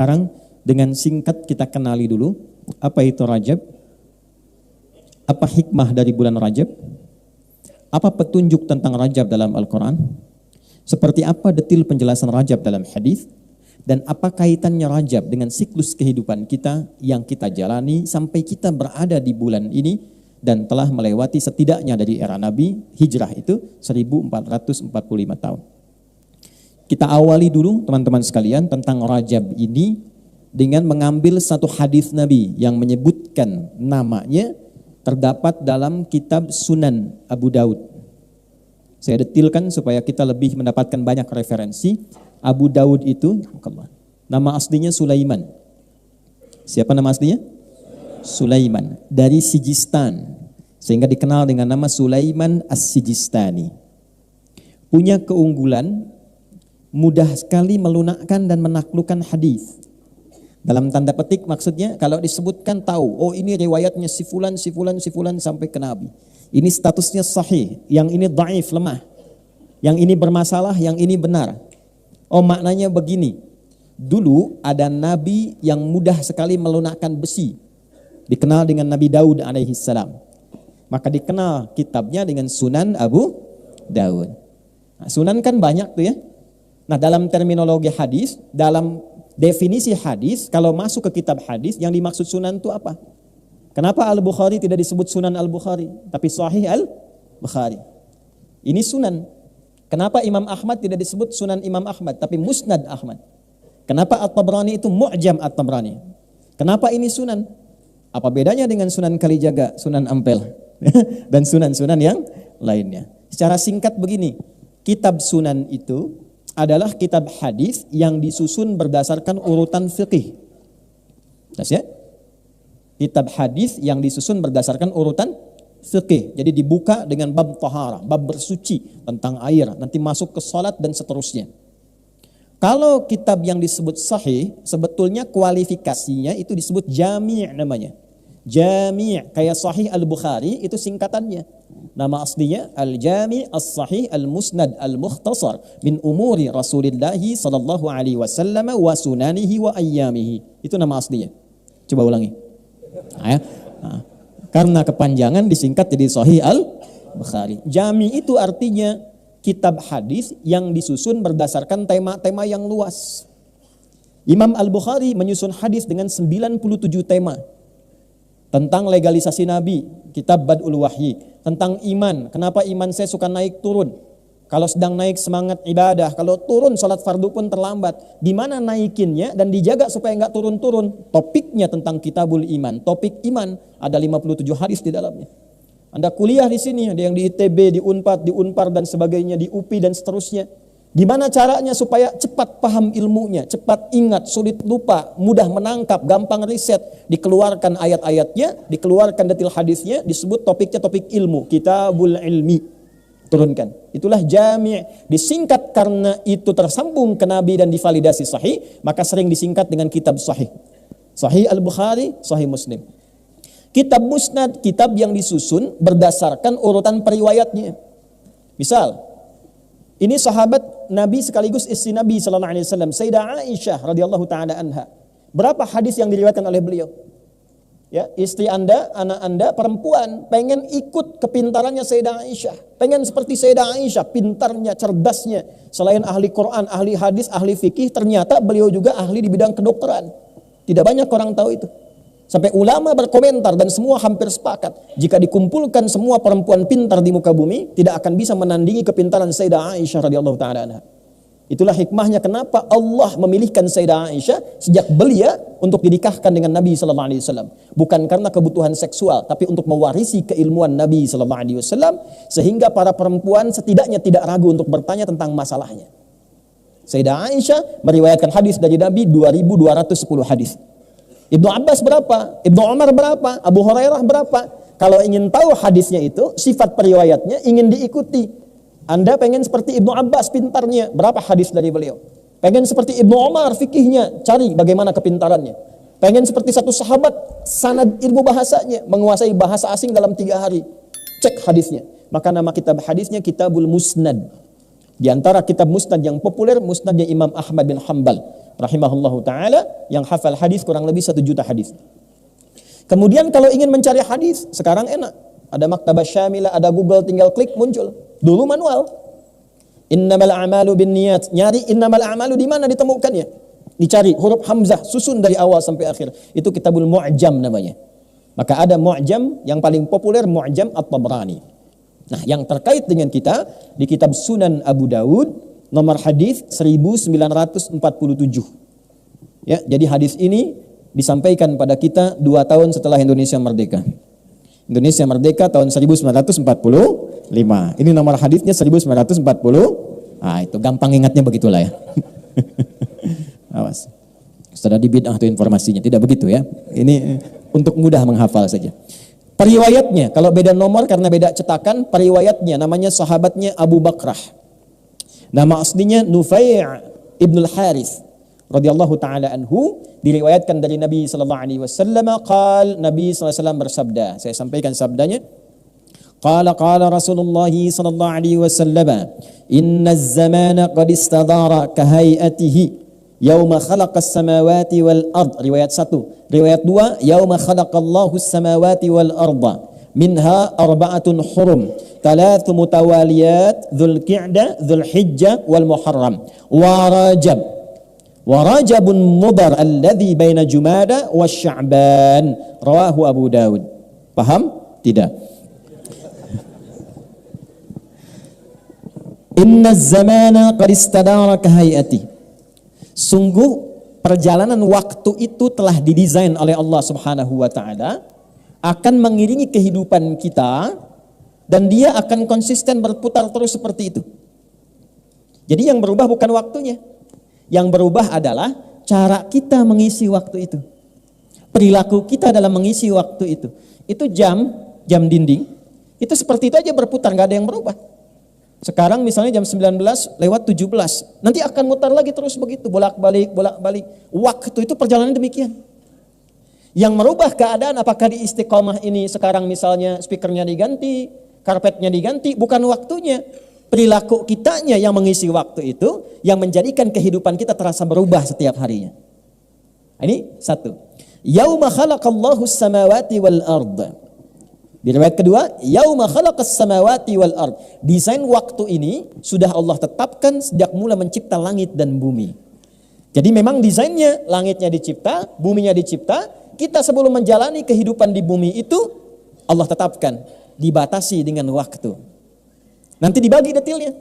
Sekarang dengan singkat kita kenali dulu apa itu Rajab, apa hikmah dari bulan Rajab, apa petunjuk tentang Rajab dalam Al-Quran, seperti apa detil penjelasan Rajab dalam hadis, dan apa kaitannya Rajab dengan siklus kehidupan kita yang kita jalani sampai kita berada di bulan ini dan telah melewati setidaknya dari era Nabi, hijrah itu 1445 tahun. Kita awali dulu teman-teman sekalian tentang Rajab ini dengan mengambil satu hadis Nabi yang menyebutkan namanya terdapat dalam kitab Sunan Abu Daud. Saya detilkan supaya kita lebih mendapatkan banyak referensi. Abu Daud itu nama aslinya Sulaiman. Siapa nama aslinya? Sulaiman dari Sijistan, sehingga dikenal dengan nama Sulaiman As-Sijistani. Punya keunggulan mudah sekali melunakkan dan menaklukkan hadis. Dalam tanda petik maksudnya kalau disebutkan tahu, oh ini riwayatnya si fulan sampai ke Nabi. Ini statusnya sahih, yang ini dhaif, lemah. Yang ini bermasalah, yang ini benar. Oh maknanya begini. Dulu ada nabi yang mudah sekali melunakkan besi. Dikenal dengan Nabi Daud alaihi salam. Maka dikenal kitabnya dengan Sunan Abu Daud. Nah, Sunan kan banyak tuh ya. Nah dalam terminologi hadis, dalam definisi hadis, kalau masuk ke kitab hadis, yang dimaksud sunan itu apa? Kenapa Al-Bukhari tidak disebut Sunan Al-Bukhari, tapi Sahih Al-Bukhari? Ini sunan. Kenapa Imam Ahmad tidak disebut Sunan Imam Ahmad, tapi Musnad Ahmad? Kenapa At-Tabrani itu Mu'jam At-Tabrani? Kenapa ini sunan? Apa bedanya dengan Sunan Kalijaga, Sunan Ampel, dan sunan-sunan yang lainnya? Secara singkat begini, kitab sunan itu adalah kitab hadis yang disusun berdasarkan urutan fikih. Ya? Kitab hadis yang disusun berdasarkan urutan fikih. Jadi dibuka dengan bab tahara, bab bersuci tentang air, nanti masuk ke salat dan seterusnya. Kalau kitab yang disebut sahih, sebetulnya kualifikasinya itu disebut jami' namanya. Jami' kayak Sahih Al-Bukhari itu singkatannya. Nama aslinya Al-Jami' As-Sahih Al-Musnad Al-Mukhtasar min umuri Rasulillah sallallahu alaihi wasallam wa sunanihi wa ayyamihi. Itu nama aslinya. Coba ulangi. Karena kepanjangan disingkat jadi Sahih Al-Bukhari. Jami' itu artinya kitab hadis yang disusun berdasarkan tema-tema yang luas. Imam Al-Bukhari menyusun hadis dengan 97 tema. Tentang legalisasi Nabi, kitab Bad'ul Wahyi. Tentang iman, kenapa iman saya suka naik turun. Kalau sedang naik semangat ibadah, kalau turun salat fardu pun terlambat. Di mana naikinnya dan dijaga supaya enggak turun-turun. Topiknya tentang kitabul iman. Topik iman ada 57 hadis di dalamnya. Anda kuliah di sini, ada yang di ITB, di Unpad, di Unpar dan sebagainya, di UPI dan seterusnya. Gimana caranya supaya cepat paham ilmunya, cepat ingat, sulit lupa, mudah menangkap, gampang riset. Dikeluarkan ayat-ayatnya, dikeluarkan detil hadisnya, disebut topiknya topik ilmu, kitabul ilmi. Turunkan. Itulah jami'. Disingkat karena itu tersambung ke Nabi dan divalidasi sahih, maka sering disingkat dengan kitab sahih. Sahih Al-Bukhari, Sahih Muslim. Kitab Musnad, kitab yang disusun berdasarkan urutan periwayatnya. Misal, ini sahabat Nabi sekaligus istri Nabi sallallahu alaihi wasallam, Sayyidah Aisyah radhiyallahu taala anha. Berapa hadis yang diriwayatkan oleh beliau? Ya, istri Anda, anak Anda perempuan pengen ikut kepintarannya Sayyidah Aisyah. Pengen seperti Sayyidah Aisyah, pintarnya, cerdasnya. Selain ahli Quran, ahli hadis, ahli fikih, ternyata beliau juga ahli di bidang kedokteran. Tidak banyak orang tahu itu. Sampai ulama berkomentar dan semua hampir sepakat. Jika dikumpulkan semua perempuan pintar di muka bumi, tidak akan bisa menandingi kepintaran Sayyidah Aisyah radhiyallahu ta'ala anha. Itulah hikmahnya kenapa Allah memilihkan Sayyidah Aisyah sejak belia untuk dinikahkan dengan Nabi sallallahu alaihi wasallam. Bukan karena kebutuhan seksual, tapi untuk mewarisi keilmuan Nabi sallallahu alaihi wasallam sehingga para perempuan setidaknya tidak ragu untuk bertanya tentang masalahnya. Sayyidah Aisyah meriwayatkan hadis dari Nabi 2210 hadis. Ibnu Abbas berapa? Ibnu Umar berapa? Abu Hurairah berapa? Kalau ingin tahu hadisnya itu, sifat periwayatnya ingin diikuti. Anda pengen seperti Ibnu Abbas pintarnya, berapa hadis dari beliau? Pengen seperti Ibnu Umar fikihnya, cari bagaimana kepintarannya. Pengen seperti satu sahabat, sanad ilmu bahasanya, menguasai bahasa asing dalam 3 hari. Cek hadisnya. Maka nama kitab hadisnya Kitabul Musnad. Di antara kitab musnad yang populer, musnadnya Imam Ahmad bin Hanbal rahimahullahu taala yang hafal hadis kurang lebih 1 juta hadis. Kemudian kalau ingin mencari hadis, sekarang enak. Ada maktabah syamilah, ada Google, tinggal klik muncul. Dulu manual. Innamal a'malu binniyat. Nyari innamal a'malu di mana ditemukannya? Dicari huruf hamzah susun dari awal sampai akhir. Itu kitabul mu'jam namanya. Maka ada mu'jam yang paling populer, mu'jam At-Tabrani. Nah, yang terkait dengan kita di kitab Sunan Abu Dawud nomor hadis 1947. Ya, jadi hadis ini disampaikan pada kita 2 tahun setelah Indonesia merdeka. Indonesia merdeka tahun 1945. Ini nomor hadisnya 1940. Ah, itu gampang ingatnya begitulah ya. Awas. Sudah di bid'ah itu informasinya, tidak begitu ya. Ini untuk mudah menghafal saja. Periwayatnya, kalau beda nomor karena beda cetakan, periwayatnya namanya sahabatnya Abu Bakrah. Nama aslinya Nufai' ibnul Harith radhiyallahu taala anhu, diriwayatkan dari Nabi sallallahu alaihi wasallam, Nabi sallallahu alaihi wasallam bersabda. Saya sampaikan sabdanya. Qala Rasulullah sallallahu alaihi wasallam, "Inna az-zamana qad istadara ka hay'atihi yauma khalaqas samawati wal ard." Riwayat 1. Riwayat 2, yauma khalaqallahu as-samawati wal arda minha arba'atun hurum, 3 mutawaliyat, Dzulqa'dah, Dzulhijjah wal Muharram, wa Rajabun Mudhar alladhi baina Jumada wa Sya'ban. Rawahu Abu Dawud. Paham? Tidak. Inna az-zamana qad istadara ka hay'ati. Sungguh perjalanan waktu itu telah didesain oleh Allah Subhanahu wa taala akan mengiringi kehidupan kita dan dia akan konsisten berputar terus seperti itu. Jadi yang berubah bukan waktunya. Yang berubah adalah cara kita mengisi waktu itu. Perilaku kita dalam mengisi waktu itu. Itu jam dinding, itu seperti itu aja berputar, nggak ada yang berubah. Sekarang misalnya jam 19:17, nanti akan mutar lagi terus begitu, bolak-balik. Waktu itu perjalanan demikian. Yang merubah keadaan apakah di Istiqomah ini sekarang misalnya speakernya diganti, karpetnya diganti, bukan waktunya. Perilaku kitanya yang mengisi waktu itu, yang menjadikan kehidupan kita terasa berubah setiap harinya. Ini 1. Yauma khalaqallahu as-samawati wal ard. Di riwayat kedua, yauma khalaqas samawati wal ard. Desain waktu ini sudah Allah tetapkan sejak mula mencipta langit dan bumi. Jadi memang desainnya, langitnya dicipta, buminya dicipta. Kita sebelum menjalani kehidupan di bumi itu Allah tetapkan, dibatasi dengan waktu. Nanti dibagi detailnya.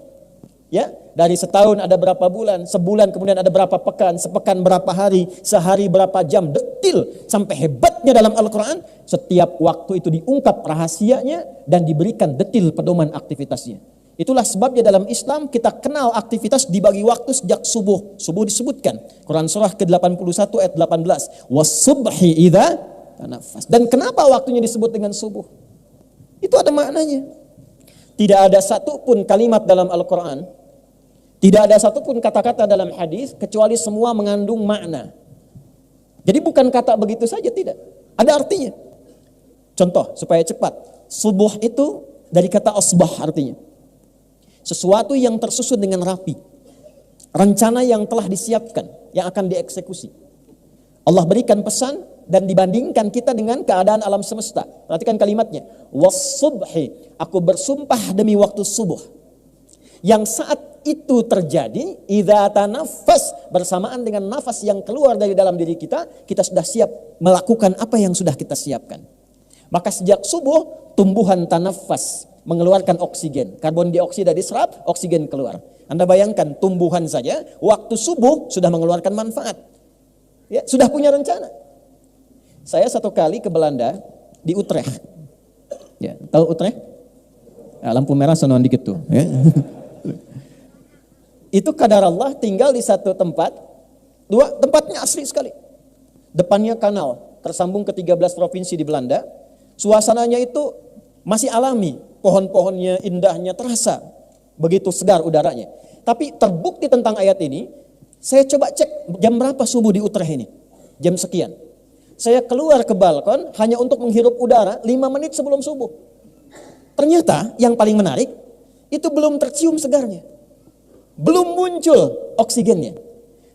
Ya, dari setahun ada berapa bulan, sebulan kemudian ada berapa pekan, sepekan berapa hari, sehari berapa jam, detil. Sampai hebatnya dalam Al-Quran, setiap waktu itu diungkap rahasianya dan diberikan detil pedoman aktivitasnya. Itulah sebabnya dalam Islam kita kenal aktivitas dibagi waktu sejak subuh. Subuh disebutkan, Quran surah ke-81 ayat 18. Was-subhi idza tanaffas. Dan kenapa waktunya disebut dengan subuh? Itu ada maknanya. Tidak ada satupun kalimat dalam Al-Quran, tidak ada satupun kata-kata dalam hadis kecuali semua mengandung makna. Jadi bukan kata begitu saja, tidak. Ada artinya. Contoh supaya cepat. Subuh itu dari kata asbah artinya. Sesuatu yang tersusun dengan rapi. Rencana yang telah disiapkan, yang akan dieksekusi. Allah berikan pesan dan dibandingkan kita dengan keadaan alam semesta. Perhatikan kalimatnya. Was-subhi, aku bersumpah demi waktu subuh. Yang saat itu terjadi, idza tanaffas, bersamaan dengan nafas yang keluar dari dalam diri kita, kita sudah siap melakukan apa yang sudah kita siapkan. Maka sejak subuh, tumbuhan tanaffas, mengeluarkan oksigen. Karbon dioksida diserap, oksigen keluar. Anda bayangkan tumbuhan saja, waktu subuh sudah mengeluarkan manfaat. Ya, sudah punya rencana. Saya satu kali ke Belanda, di Utrecht. Ya, tahu Utrecht? Ya, lampu merah sonoan dikit tuh. Ya. Itu kadar Allah tinggal di satu tempat, tempatnya asli sekali. Depannya kanal, tersambung ke 13 provinsi di Belanda. Suasananya itu masih alami, pohon-pohonnya, indahnya terasa. Begitu segar udaranya. Tapi terbukti tentang ayat ini, saya coba cek jam berapa subuh di Utrecht ini. Jam sekian. Saya keluar ke balkon hanya untuk menghirup udara 5 menit sebelum subuh. Ternyata yang paling menarik, itu belum tercium segarnya. belum muncul oksigennya.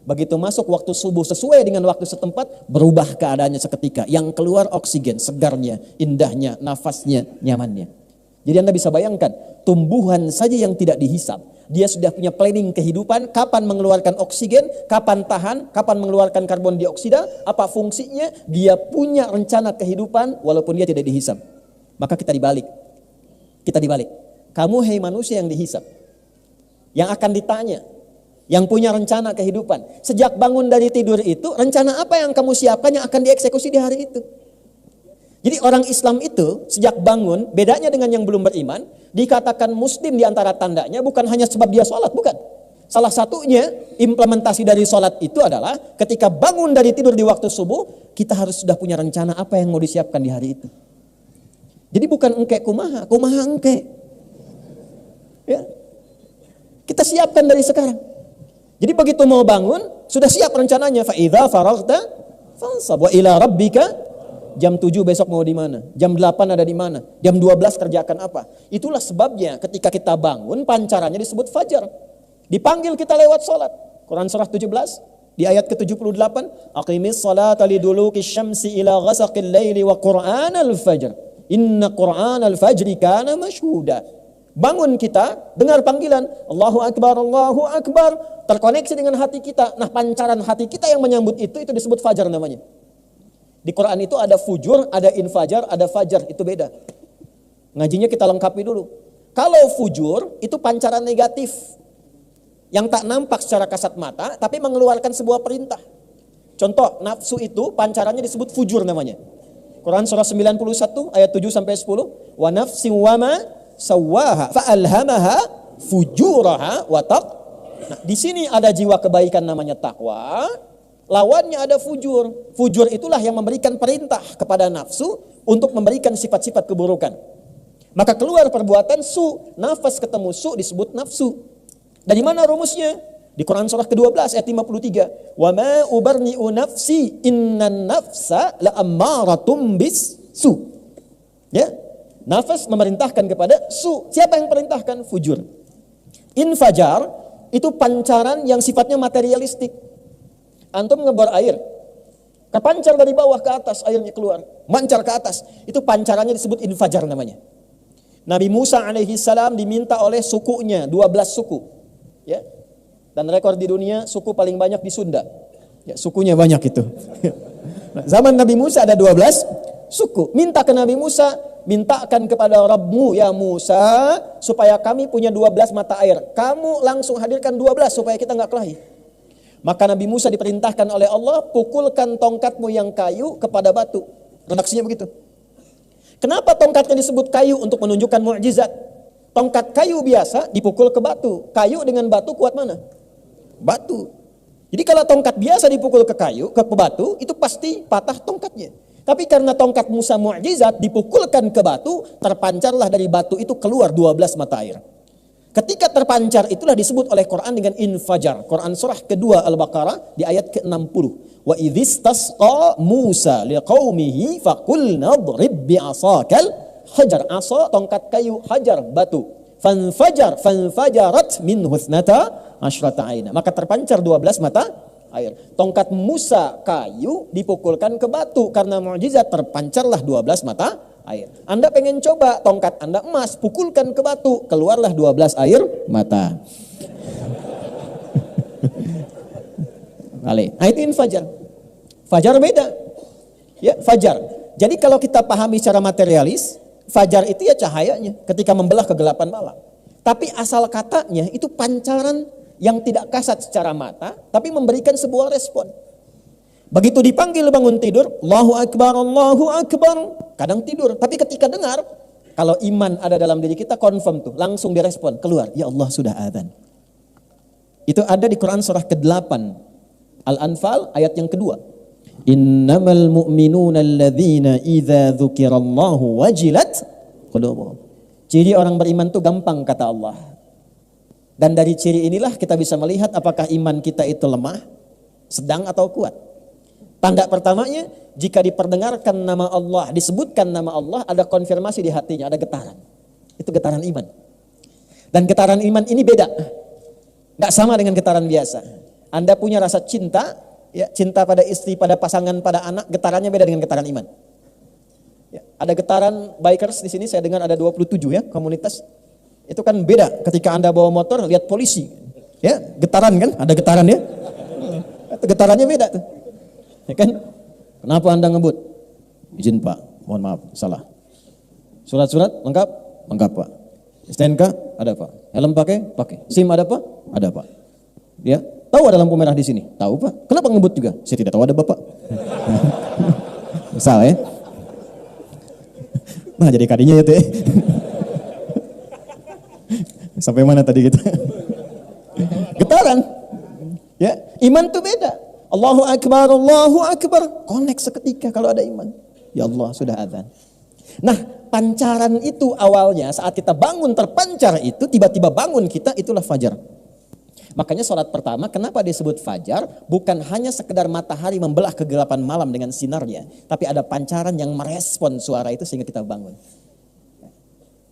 Begitu masuk waktu subuh sesuai dengan waktu setempat, berubah keadaannya seketika. Yang keluar oksigen, segarnya, indahnya, nafasnya, nyamannya. Jadi Anda bisa bayangkan, tumbuhan saja yang tidak dihisap. Dia sudah punya planning kehidupan, kapan mengeluarkan oksigen, kapan tahan, kapan mengeluarkan karbon dioksida, apa fungsinya. Dia punya rencana kehidupan walaupun dia tidak dihisap. Maka kita dibalik. Kamu hei manusia yang dihisap, yang akan ditanya, yang punya rencana kehidupan. Sejak bangun dari tidur itu, rencana apa yang kamu siapkan yang akan dieksekusi di hari itu. Jadi orang Islam itu sejak bangun, bedanya dengan yang belum beriman, dikatakan muslim di antara tandanya bukan hanya sebab dia sholat, bukan. Salah satunya implementasi dari sholat itu adalah ketika bangun dari tidur di waktu subuh, kita harus sudah punya rencana apa yang mau disiapkan di hari itu. Jadi bukan engke kumaha engke. Ya. Kita siapkan dari sekarang. Jadi begitu mau bangun, sudah siap rencananya. Fa idza faraghta fansab wa ila rabbika. Jam 7 besok mau di mana? Jam 8 ada di mana? Jam 12 kerjakan apa? Itulah sebabnya ketika kita bangun, pancarannya disebut fajar. Dipanggil kita lewat sholat. Quran surah 17 di ayat ke-78, aqimis salata liduluki syamsi ila ghasaqil laili wa qur'anal fajr. Inna qur'anal fajri kana mashhuda. Bangun kita, dengar panggilan Allahu Akbar, Allahu Akbar, terkoneksi dengan hati kita. Nah, pancaran hati kita yang menyambut itu disebut fajar namanya. Di Quran itu ada fujur, ada infajar, ada fajar, itu beda. Ngajinya kita lengkapi dulu. Kalau fujur itu pancaran negatif yang tak nampak secara kasat mata tapi mengeluarkan sebuah perintah. Contoh, nafsu itu pancarannya disebut fujur namanya. Quran surah 91 ayat 7 sampai 10, wa nafsin wa ma sawwaha fa alhamaha fujuraha wa taq. Nah, di sini ada jiwa kebaikan namanya takwa. Lawannya ada fujur. Fujur itulah yang memberikan perintah kepada nafsu untuk memberikan sifat-sifat keburukan. Maka keluar perbuatan su, nafas ketemu su disebut nafsu. Dari mana rumusnya? Di Quran surah ke-12 ayat 53. Wa ma ubarni'u nafsi innan nafsa la'ammaratum bis su. Ya. Nafas memerintahkan kepada su. Siapa yang perintahkan? Fujur. Infajar itu pancaran yang sifatnya materialistik. Antum ngebor air, kepancar dari bawah ke atas, airnya keluar, mancar ke atas. Itu pancarannya disebut infajar namanya. Nabi Musa alaihi salam diminta oleh sukunya, 12 suku. Ya. Dan rekor di dunia suku paling banyak di Sunda. Ya, sukunya banyak itu. Nah, zaman Nabi Musa ada 12 suku. Minta ke Nabi Musa, mintakan kepada Rabbmu ya Musa supaya kami punya 12 mata air. Kamu langsung hadirkan 12 supaya kita enggak kelahi. Maka Nabi Musa diperintahkan oleh Allah, pukulkan tongkatmu yang kayu kepada batu. Redaksinya begitu. Kenapa tongkatnya disebut kayu? Untuk menunjukkan mukjizat. Tongkat kayu biasa dipukul ke batu. Kayu dengan batu kuat mana? Batu. Jadi kalau tongkat biasa dipukul ke kayu, ke batu, itu pasti patah tongkatnya. Tapi karena tongkat Musa mukjizat dipukulkan ke batu, terpancarlah dari batu itu keluar 12 mata air. Ketika terpancar itulah disebut oleh Quran dengan infajar. Quran surah kedua Al-Baqarah di ayat ke-60. Wa idzistasqa Musa liqaumihi faqulna idrib bi'asakal hajar. Asa tongkat kayu, hajar batu. Fanfajarat minhu ithnata asyrata aina. Maka terpancar 12 mata air. Tongkat Musa kayu dipukulkan ke batu karena mukjizat, terpancarlah 12 mata air. Anda pengen coba tongkat Anda emas, pukulkan ke batu, keluarlah 12 air mata. Nah itu infajar. Fajar beda. Ya, fajar. Jadi kalau kita pahami secara materialis, fajar itu ya cahayanya ketika membelah kegelapan malam. Tapi asal katanya itu pancaran yang tidak kasat secara mata, tapi memberikan sebuah respon. Begitu dipanggil bangun tidur, Allahu Akbar, Allahu Akbar. Kadang tidur, tapi ketika dengar, kalau iman ada dalam diri kita, confirm tuh, langsung direspon, keluar, ya Allah sudah adzan. Itu ada di Quran surah ke-8, Al-Anfal ayat yang kedua. Innamal mu'minuna alladzina idza dzukirallahu wajilat qulubuhum. Ciri orang beriman tuh gampang kata Allah. Dan dari ciri inilah kita bisa melihat apakah iman kita itu lemah, sedang atau kuat. Tanda pertamanya, jika diperdengarkan nama Allah, disebutkan nama Allah, ada konfirmasi di hatinya, ada getaran. Itu getaran iman. Dan getaran iman ini beda. Nggak sama dengan getaran biasa. Anda punya rasa cinta, ya, cinta pada istri, pada pasangan, pada anak, getarannya beda dengan getaran iman. Ya, ada getaran bikers di sini, saya dengar ada 27 ya komunitas. Itu kan beda ketika Anda bawa motor lihat polisi. Ya, getaran kan? Ada getaran ya. Itu getarannya beda tuh. Ya kan? Kenapa Anda ngebut? Izin Pak, mohon maaf, salah. Surat-surat lengkap? Lengkap Pak. STNK ada Pak. Helm pakai? Pakai. SIM ada Pak? Ada Pak. Ya, tahu ada lampu merah di sini? Tahu Pak. Kenapa ngebut juga? Saya tidak tahu, ada Bapak. Salah ya? Nah, jadi kadinya itu ya. Sampai mana tadi kita? Getaran. Ya, iman tuh beda. Allahu Akbar, Allahu Akbar. Connect seketika kalau ada iman. Ya Allah, sudah azan. Nah, pancaran itu awalnya saat kita bangun terpancar itu, tiba-tiba bangun kita, itulah fajar. Makanya sholat pertama kenapa disebut fajar? Bukan hanya sekedar matahari membelah kegelapan malam dengan sinarnya, tapi ada pancaran yang merespon suara itu sehingga kita bangun.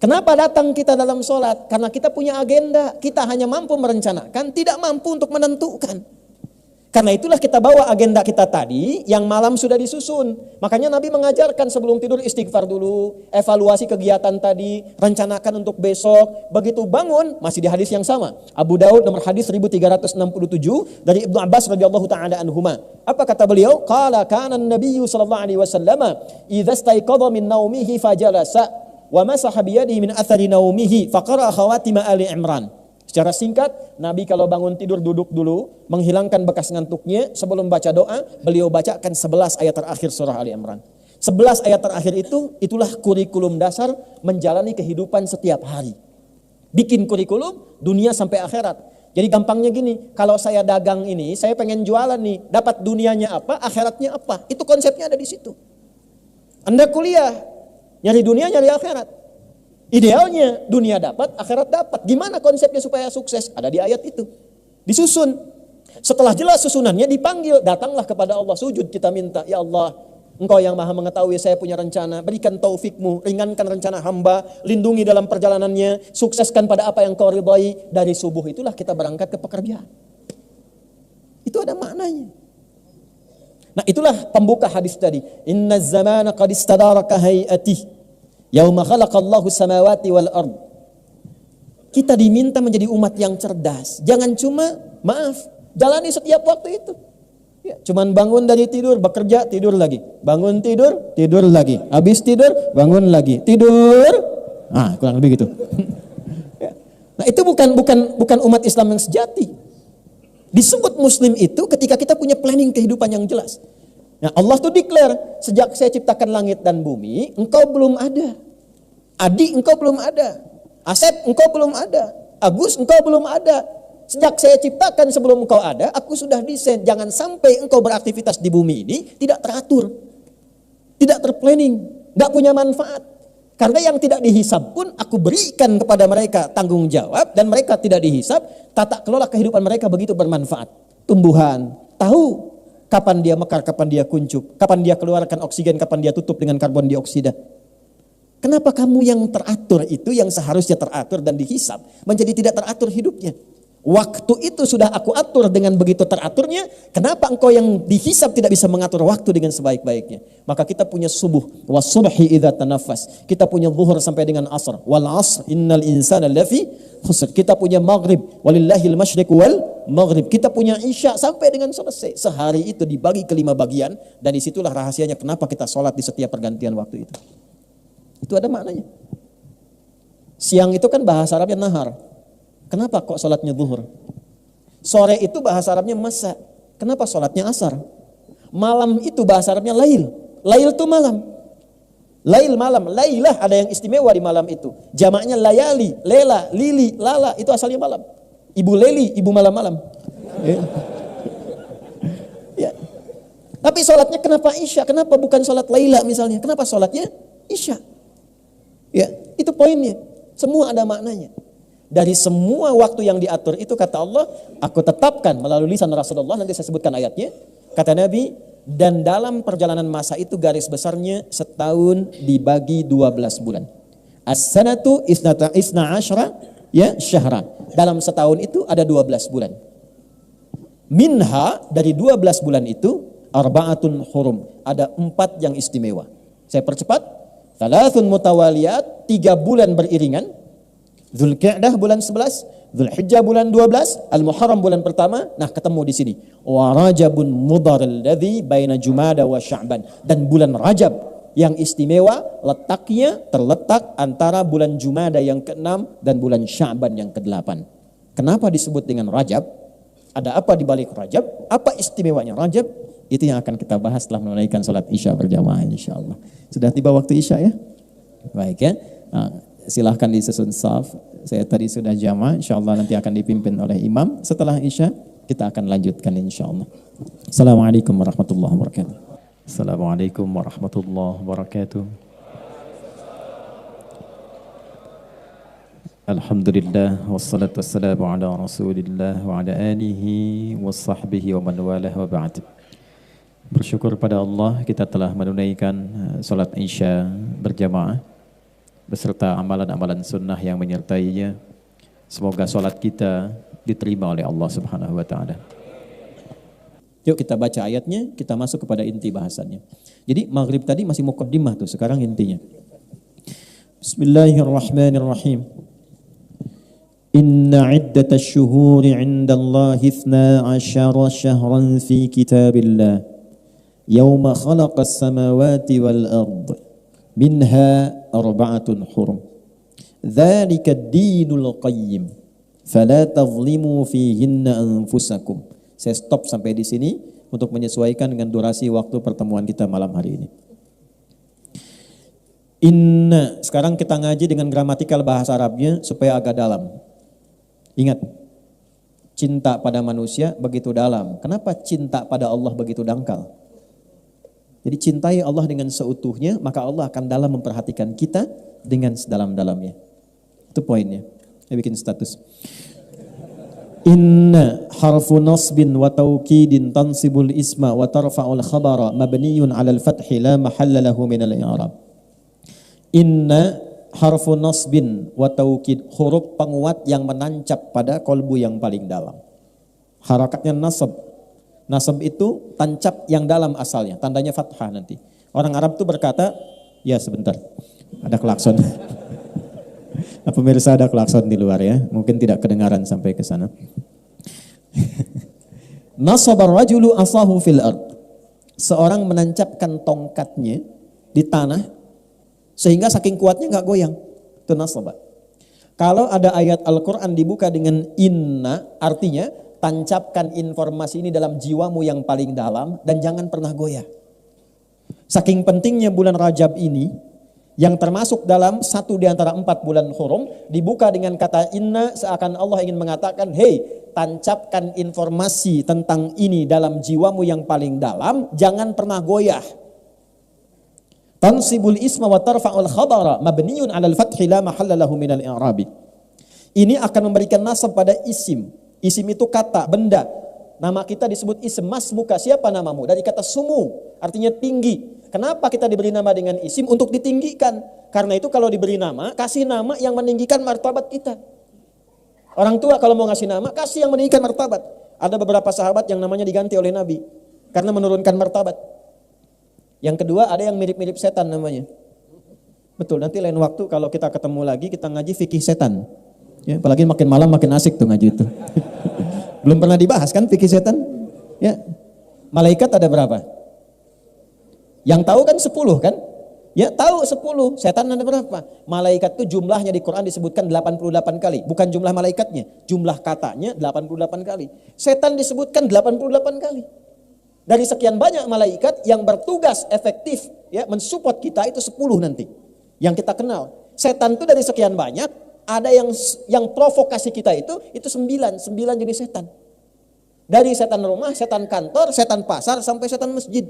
Kenapa datang kita dalam sholat? Karena kita punya agenda, kita hanya mampu merencanakan, tidak mampu untuk menentukan. Karena itulah kita bawa agenda kita tadi yang malam sudah disusun. Makanya Nabi mengajarkan sebelum tidur istighfar dulu, evaluasi kegiatan tadi, rencanakan untuk besok. Begitu bangun, masih di hadis yang sama. Abu Daud nomor hadis 1367 dari Ibnu Abbas radhiyallahu taala anhuma. Apa kata beliau? Qala kana an-nabiyyu sallallahu alaihi wasallam idza istayqadha min naumihi fajalasa wa masaha bi yadihi min athari naumihi faqara khawatim Ali Imran. Secara singkat, Nabi kalau bangun tidur duduk dulu, menghilangkan bekas ngantuknya, sebelum baca doa, beliau bacakan 11 ayat terakhir surah Ali Imran. 11 ayat terakhir itu, itulah kurikulum dasar menjalani kehidupan setiap hari. Bikin kurikulum dunia sampai akhirat. Jadi gampangnya gini, kalau saya dagang ini, saya pengen jualan nih, dapat dunianya apa, akhiratnya apa. Itu konsepnya ada di situ. Anda kuliah, nyari dunia, nyari akhirat. Idealnya dunia dapat, akhirat dapat. Gimana konsepnya supaya sukses? Ada di ayat itu. Disusun. Setelah jelas susunannya dipanggil, datanglah kepada Allah, sujud kita minta, ya Allah, Engkau yang maha mengetahui saya punya rencana, berikan taufikmu, ringankan rencana hamba, lindungi dalam perjalanannya, sukseskan pada apa yang Kau ridhai. Dari subuh itulah kita berangkat ke pekerjaan. Itu ada maknanya. Nah, itulah pembuka hadis tadi. Inna zamana qad istadaraka hay'atih. Yauma khalaqallahu samawati wal ard. Kita diminta menjadi umat yang cerdas. Jangan cuma, maaf, jalani setiap waktu itu. Ya, cuman bangun dari tidur, bekerja, tidur lagi. Bangun tidur, tidur lagi. Habis tidur, bangun lagi. Tidur. Ah, kurang lebih gitu. Ya. Nah, itu bukan umat Islam yang sejati. Disebut muslim itu ketika kita punya planning kehidupan yang jelas. Nah, Allah tuh declare, sejak saya ciptakan langit dan bumi, engkau belum ada. Adi, engkau belum ada. Asep, engkau belum ada. Agus, engkau belum ada. Sejak saya ciptakan sebelum engkau ada, aku sudah desain. Jangan sampai engkau beraktivitas di bumi ini tidak teratur. Tidak terplanning. Gak punya manfaat. Karena yang tidak dihisab pun aku berikan kepada mereka tanggung jawab. Dan mereka tidak dihisab, tata kelola kehidupan mereka begitu bermanfaat. Tumbuhan, tahu kapan dia mekar, kapan dia kuncup, kapan dia keluarkan oksigen, kapan dia tutup dengan karbon dioksida. Kenapa kamu yang teratur itu, yang seharusnya teratur dan dihisab, menjadi tidak teratur hidupnya? Waktu itu sudah aku atur dengan begitu teraturnya, kenapa engkau yang dihisab tidak bisa mengatur waktu dengan sebaik-baiknya? Maka kita punya subuh, was subhi idza tanaffas. Kita punya zuhur sampai dengan asar, wal asr innal insana lafi khusr. Kita punya maghrib, walillahil masyriq wal maghrib. Kita punya isya sampai dengan selesai. Sehari itu dibagi ke 5 bagian, dan disitulah rahasianya kenapa kita sholat di setiap pergantian waktu itu. Itu ada maknanya. Siang itu kan bahasa Arabnya nahar. Kenapa kok sholatnya zuhur? Sore itu bahasa Arabnya masa. Kenapa sholatnya asar? Malam itu bahasa Arabnya lail. Lail itu malam. Lail malam. Lailah ada yang istimewa di malam itu. Jamaknya layali, lela, lili, lala. Itu asalnya malam. Ibu leli, ibu malam-malam. Ya. Tapi sholatnya kenapa isya? Kenapa bukan sholat laila misalnya? Kenapa sholatnya isya? Ya, itu poinnya. Semua ada maknanya. Dari semua waktu yang diatur itu kata Allah, aku tetapkan melalui lisan Rasulullah, nanti saya sebutkan ayatnya. Kata Nabi, dan dalam perjalanan masa itu garis besarnya setahun dibagi 12 bulan. As-sanatu isna ashra ya syahran. Dalam setahun itu ada 12 bulan. Minha, dari 12 bulan itu, arba'atun hurum, ada 4 yang istimewa. Saya percepat. Thalathun mutawaliyat, 3 bulan beriringan. Dzulqa'dah bulan 11, Dzulhijjah bulan 12, Al-Muharram bulan pertama. Nah, ketemu di sini. Wa Rajabun Mudhar alladzi baina Jumada wa Sya'ban. Dan bulan Rajab yang istimewa letaknya terletak antara bulan Jumada yang ke-6 dan bulan Sya'ban yang ke-8. Kenapa disebut dengan Rajab? Ada apa di balik Rajab? Apa istimewanya Rajab? Itu yang akan kita bahas setelah menunaikan salat Isya berjamaah insyaallah. Sudah tiba waktu Isya ya? Baik ya. Silahkan disusun saf. Saya tadi sudah jamaah, insyaallah nanti akan dipimpin oleh imam. Setelah Isya kita akan lanjutkan insyaallah. Assalamualaikum warahmatullahi wabarakatuh. Assalamualaikum warahmatullahi wabarakatuh. Alhamdulillah wassalatu wassalamu ala Rasulillah wa ala alihi wa sahbihi wa man walah wa ba'd. Bersyukur pada Allah kita telah menunaikan salat Isya berjamaah beserta amalan-amalan sunnah yang menyertainya. Semoga salat kita diterima oleh Allah Subhanahu wa taala. Yuk kita baca ayatnya, kita masuk kepada inti bahasannya. Jadi maghrib tadi masih muqaddimah tuh, sekarang intinya. Bismillahirrahmanirrahim. Inna iddatash syuhuri 'indallahi 12 syahran fi kitabillah. Yauma khalaqas samawati wal ard. Minha arba'atun hurum. Dzalika ad-dinul qayyim. Fala tadhlimu fihinna anfusakum. Saya stop sampai di sini untuk menyesuaikan dengan durasi waktu pertemuan kita malam hari ini. Inna, sekarang kita ngaji dengan gramatikal bahasa Arabnya supaya agak dalam. Ingat, cinta pada manusia begitu dalam. Kenapa cinta pada Allah begitu dangkal? Jadi cintai Allah dengan seutuhnya, maka Allah akan dalam memperhatikan kita dengan sedalam-dalamnya. Itu poinnya. Saya bikin status. Inna harfu nasbin wa taukidin tansibul isma wa tarfa'ul khabara mabniyun 'alal fathi la mahalla lahu min al-i'rab. Inna harfu nasbin wa taukid, huruf penguat yang menancap pada kolbu yang paling dalam. Harakatnya nasab. Nasab itu tancap yang dalam asalnya, tandanya fathah nanti. Orang Arab tuh berkata, ya sebentar, ada klakson. Pemirsa ada klakson di luar ya, mungkin tidak kedengaran sampai ke sana. Nasabar rajulu asahu fil ard. Seorang menancapkan tongkatnya di tanah sehingga saking kuatnya nggak goyang. Itu nasabah. Kalau ada ayat Al-Quran dibuka dengan inna, artinya tancapkan informasi ini dalam jiwamu yang paling dalam dan jangan pernah goyah. Saking pentingnya bulan Rajab ini, yang termasuk dalam 1 di antara 4 bulan hurum, dibuka dengan kata inna, seakan Allah ingin mengatakan, hey, tancapkan informasi tentang ini dalam jiwamu yang paling dalam, jangan pernah goyah. Tansibul isma wa tarfa'ul khabara mabniyun 'alal fathi la mahalla lahu minal i'rabi. Ini akan memberikan nasab pada isim. Isim itu kata, benda. Nama kita disebut isim. Masmuka, siapa namamu? Dari kata sumu, artinya tinggi. Kenapa kita diberi nama dengan isim? Untuk ditinggikan. Karena itu kalau diberi nama, kasih nama yang meninggikan martabat kita. Orang tua kalau mau ngasih nama, kasih yang meninggikan martabat. Ada beberapa sahabat yang namanya diganti oleh Nabi karena menurunkan martabat. Yang kedua, ada yang mirip-mirip setan namanya. Betul, nanti lain waktu kalau kita ketemu lagi, kita ngaji fikih setan. Ya, apalagi makin malam makin asik tuh ngaji itu. Belum pernah dibahas kan fikih setan? Ya. Malaikat ada berapa? Yang tahu kan 10 kan? Ya, tahu 10. Setan ada berapa? Malaikat itu jumlahnya di Quran disebutkan 88 kali. Bukan jumlah malaikatnya, jumlah katanya 88 kali. Setan disebutkan 88 kali. Dari sekian banyak malaikat yang bertugas efektif ya mensupport kita itu 10 nanti. Yang kita kenal. Setan itu dari sekian banyak, ada yang provokasi kita itu 9 jenis setan. Dari setan rumah, setan kantor, setan pasar sampai setan masjid.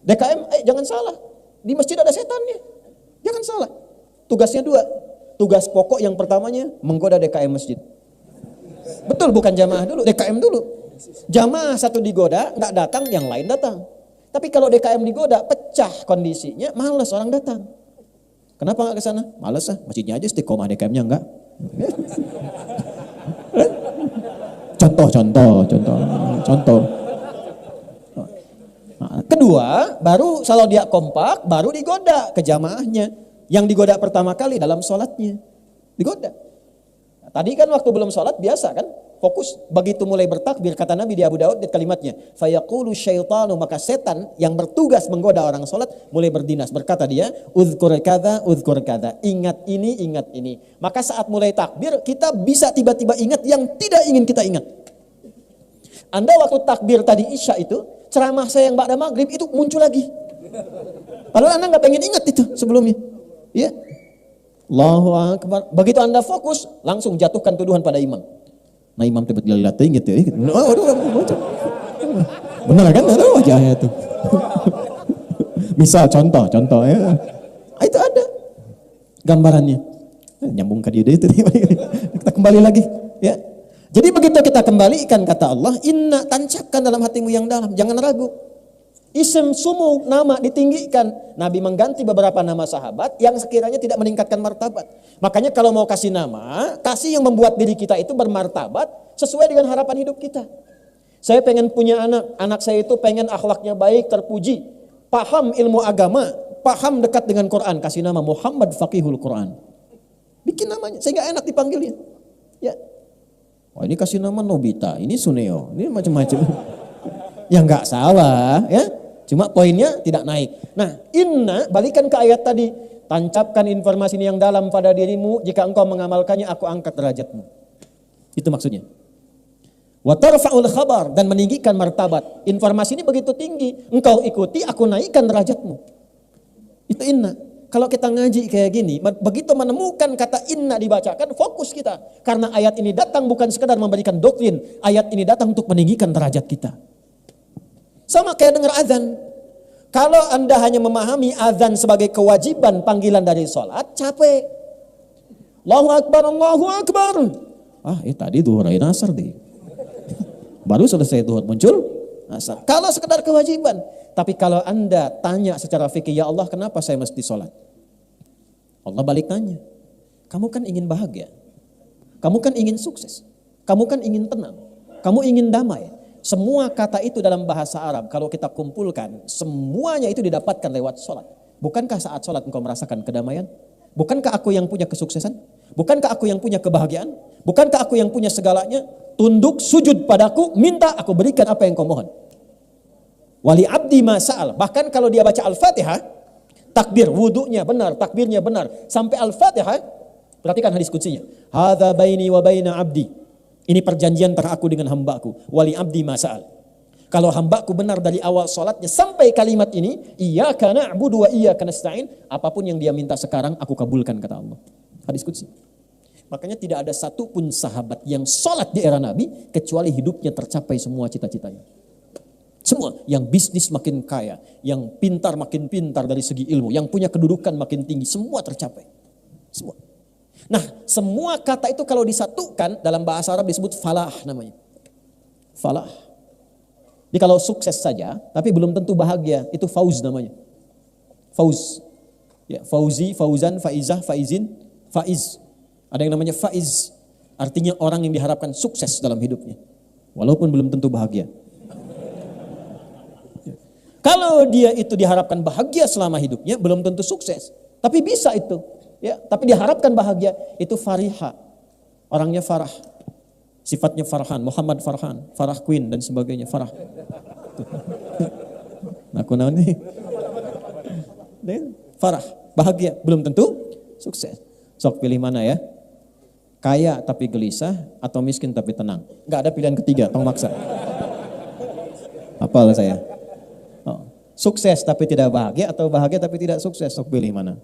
DKM jangan salah. Di masjid ada setannya. Jangan salah. Tugasnya 2. Tugas pokok yang pertamanya menggoda DKM masjid. Betul, bukan jamaah dulu, DKM dulu. Jamaah satu digoda, nggak datang, yang lain datang. Tapi kalau DKM digoda, pecah kondisinya, malas orang datang. Kenapa nggak ke sana? Malas ah, masjidnya aja istiqomah, DKM-nya enggak. Contoh. Nah, kedua, baru kalau dia kompak, baru digoda ke jamaahnya. Yang digoda pertama kali dalam sholatnya. Digoda. Nah, tadi kan waktu belum sholat biasa kan, fokus. Begitu mulai bertakbir, kata Nabi di Abu Daud di kalimatnya, fayaqulu syaitanu, maka setan yang bertugas menggoda orang sholat mulai berdinas. Berkata dia, uzkur kada, ingat ini. Maka saat mulai takbir, kita bisa tiba-tiba ingat yang tidak ingin kita ingat. Anda waktu takbir tadi Isya itu, ceramah saya yang ba'da maghrib itu muncul lagi. Padahal Anda nggak pengen ingat itu sebelumnya. Ya, Allahu Akbar. Begitu Anda fokus, langsung jatuhkan tuduhan pada imam. Nah imam tiba-tiba liatin gitu ya. Benar kan? Ada wajahnya itu. Misal contoh ya. Itu ada gambarannya. Nyambung ke dia itu. Kita kembali lagi. Ya. Jadi begitu kita kembalikan kata Allah, inna, tancapkan dalam hatimu yang dalam, jangan ragu. Ism sumu, nama ditinggikan. Nabi mengganti beberapa nama sahabat yang sekiranya tidak meningkatkan martabat. Makanya kalau mau kasih nama, kasih yang membuat diri kita itu bermartabat sesuai dengan harapan hidup kita. Saya pengen punya anak saya itu pengen akhlaknya baik, terpuji, paham ilmu agama, paham dekat dengan Quran, kasih nama Muhammad Faqihul Quran. Bikin namanya, sehingga enak dipanggilnya. Ya. Oh ini kasih nama Nobita, ini Suneo, ini macam-macam. Ya nggak salah, ya. Cuma poinnya tidak naik. Nah, inna, balikan ke ayat tadi. Tancapkan informasi ini yang dalam pada dirimu, jika engkau mengamalkannya, aku angkat derajatmu. Itu maksudnya. Wa tarfa'ul khabar, dan meninggikan martabat. Informasi ini begitu tinggi, engkau ikuti, aku naikkan derajatmu. Itu inna. Kalau kita ngaji kayak gini, begitu menemukan kata inna dibacakan, fokus kita. Karena ayat ini datang bukan sekadar memberikan doktrin, ayat ini datang untuk meninggikan derajat kita. Sama kayak dengar azan. Kalau Anda hanya memahami azan sebagai kewajiban panggilan dari sholat, capek. Allahu Akbar, Allahu Akbar. Tadi duhur ain asar deh. Baru selesai duhur muncul asar. Kalau sekedar kewajiban. Tapi kalau Anda tanya secara fikih, ya Allah kenapa saya mesti sholat? Allah balik tanya. Kamu kan ingin bahagia. Kamu kan ingin sukses. Kamu kan ingin tenang. Kamu ingin damai. Semua kata itu dalam bahasa Arab kalau kita kumpulkan, semuanya itu didapatkan lewat sholat. Bukankah saat sholat engkau merasakan kedamaian? Bukankah aku yang punya kesuksesan? Bukankah aku yang punya kebahagiaan? Bukankah aku yang punya segalanya? Tunduk, sujud padaku, minta aku berikan apa yang kau mohon. Wali abdi masa'al. Bahkan kalau dia baca Al-Fatihah, takbir, wudunya benar, takbirnya benar. Sampai Al-Fatihah, perhatikan hadis kutsinya. Hadza baini wa baina abdi. Ini perjanjian antara aku dengan hambaku. Wali abdi masa'al. Kalau hambaku benar dari awal sholatnya sampai kalimat ini, iyyaka na'budu wa iyyaka nasta'in, apapun yang dia minta sekarang aku kabulkan, kata Allah. Hadis qudsi. Makanya tidak ada satupun sahabat yang sholat di era Nabi kecuali hidupnya tercapai semua cita-citanya. Semua, yang bisnis makin kaya, yang pintar makin pintar dari segi ilmu, yang punya kedudukan makin tinggi, semua tercapai. Semua. Nah, semua kata itu kalau disatukan dalam bahasa Arab disebut falah namanya. Falah. Jadi kalau sukses saja, tapi belum tentu bahagia, itu fauz namanya. Fauz. Ya, fauzi, fauzan, faizah, faizin, faiz. Ada yang namanya faiz. Artinya orang yang diharapkan sukses dalam hidupnya. Walaupun belum tentu bahagia. Kalau dia itu diharapkan bahagia selama hidupnya, belum tentu sukses. Tapi bisa itu. Ya, tapi diharapkan bahagia, itu fariha. Orangnya farah. Sifatnya farhan, Muhammad Farhan, Farah Queen dan sebagainya, farah. Aku naon nih? Farah, bahagia, belum tentu sukses. Sok pilih mana ya? Kaya tapi gelisah atau miskin tapi tenang? Enggak ada pilihan ketiga, tong maksa. Hafal saya. Sukses tapi tidak bahagia atau bahagia tapi tidak sukses, sok pilih mana?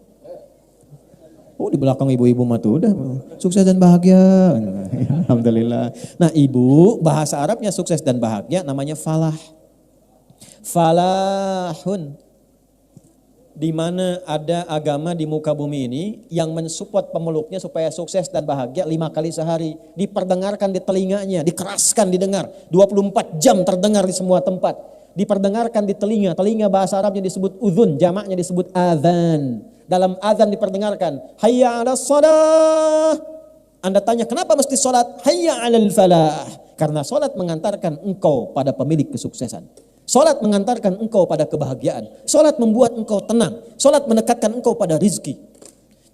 Oh di belakang ibu-ibu mah tuh udah sukses dan bahagia. Alhamdulillah. Nah ibu bahasa Arabnya sukses dan bahagia namanya falah. Falahun. Di mana ada agama di muka bumi ini yang mensupport pemeluknya supaya sukses dan bahagia 5 kali sehari. Diperdengarkan di telinganya, dikeraskan didengar. 24 jam terdengar di semua tempat. Diperdengarkan di telinga. Telinga bahasa Arabnya disebut udhun, jamaknya disebut adzan. Dalam adzan diperdengarkan, hayya 'alas shalah. Anda tanya kenapa mesti sholat? Hayya 'alal falah. Karena sholat mengantarkan engkau pada pemilik kesuksesan. Sholat mengantarkan engkau pada kebahagiaan. Sholat membuat engkau tenang. Sholat mendekatkan engkau pada rizki.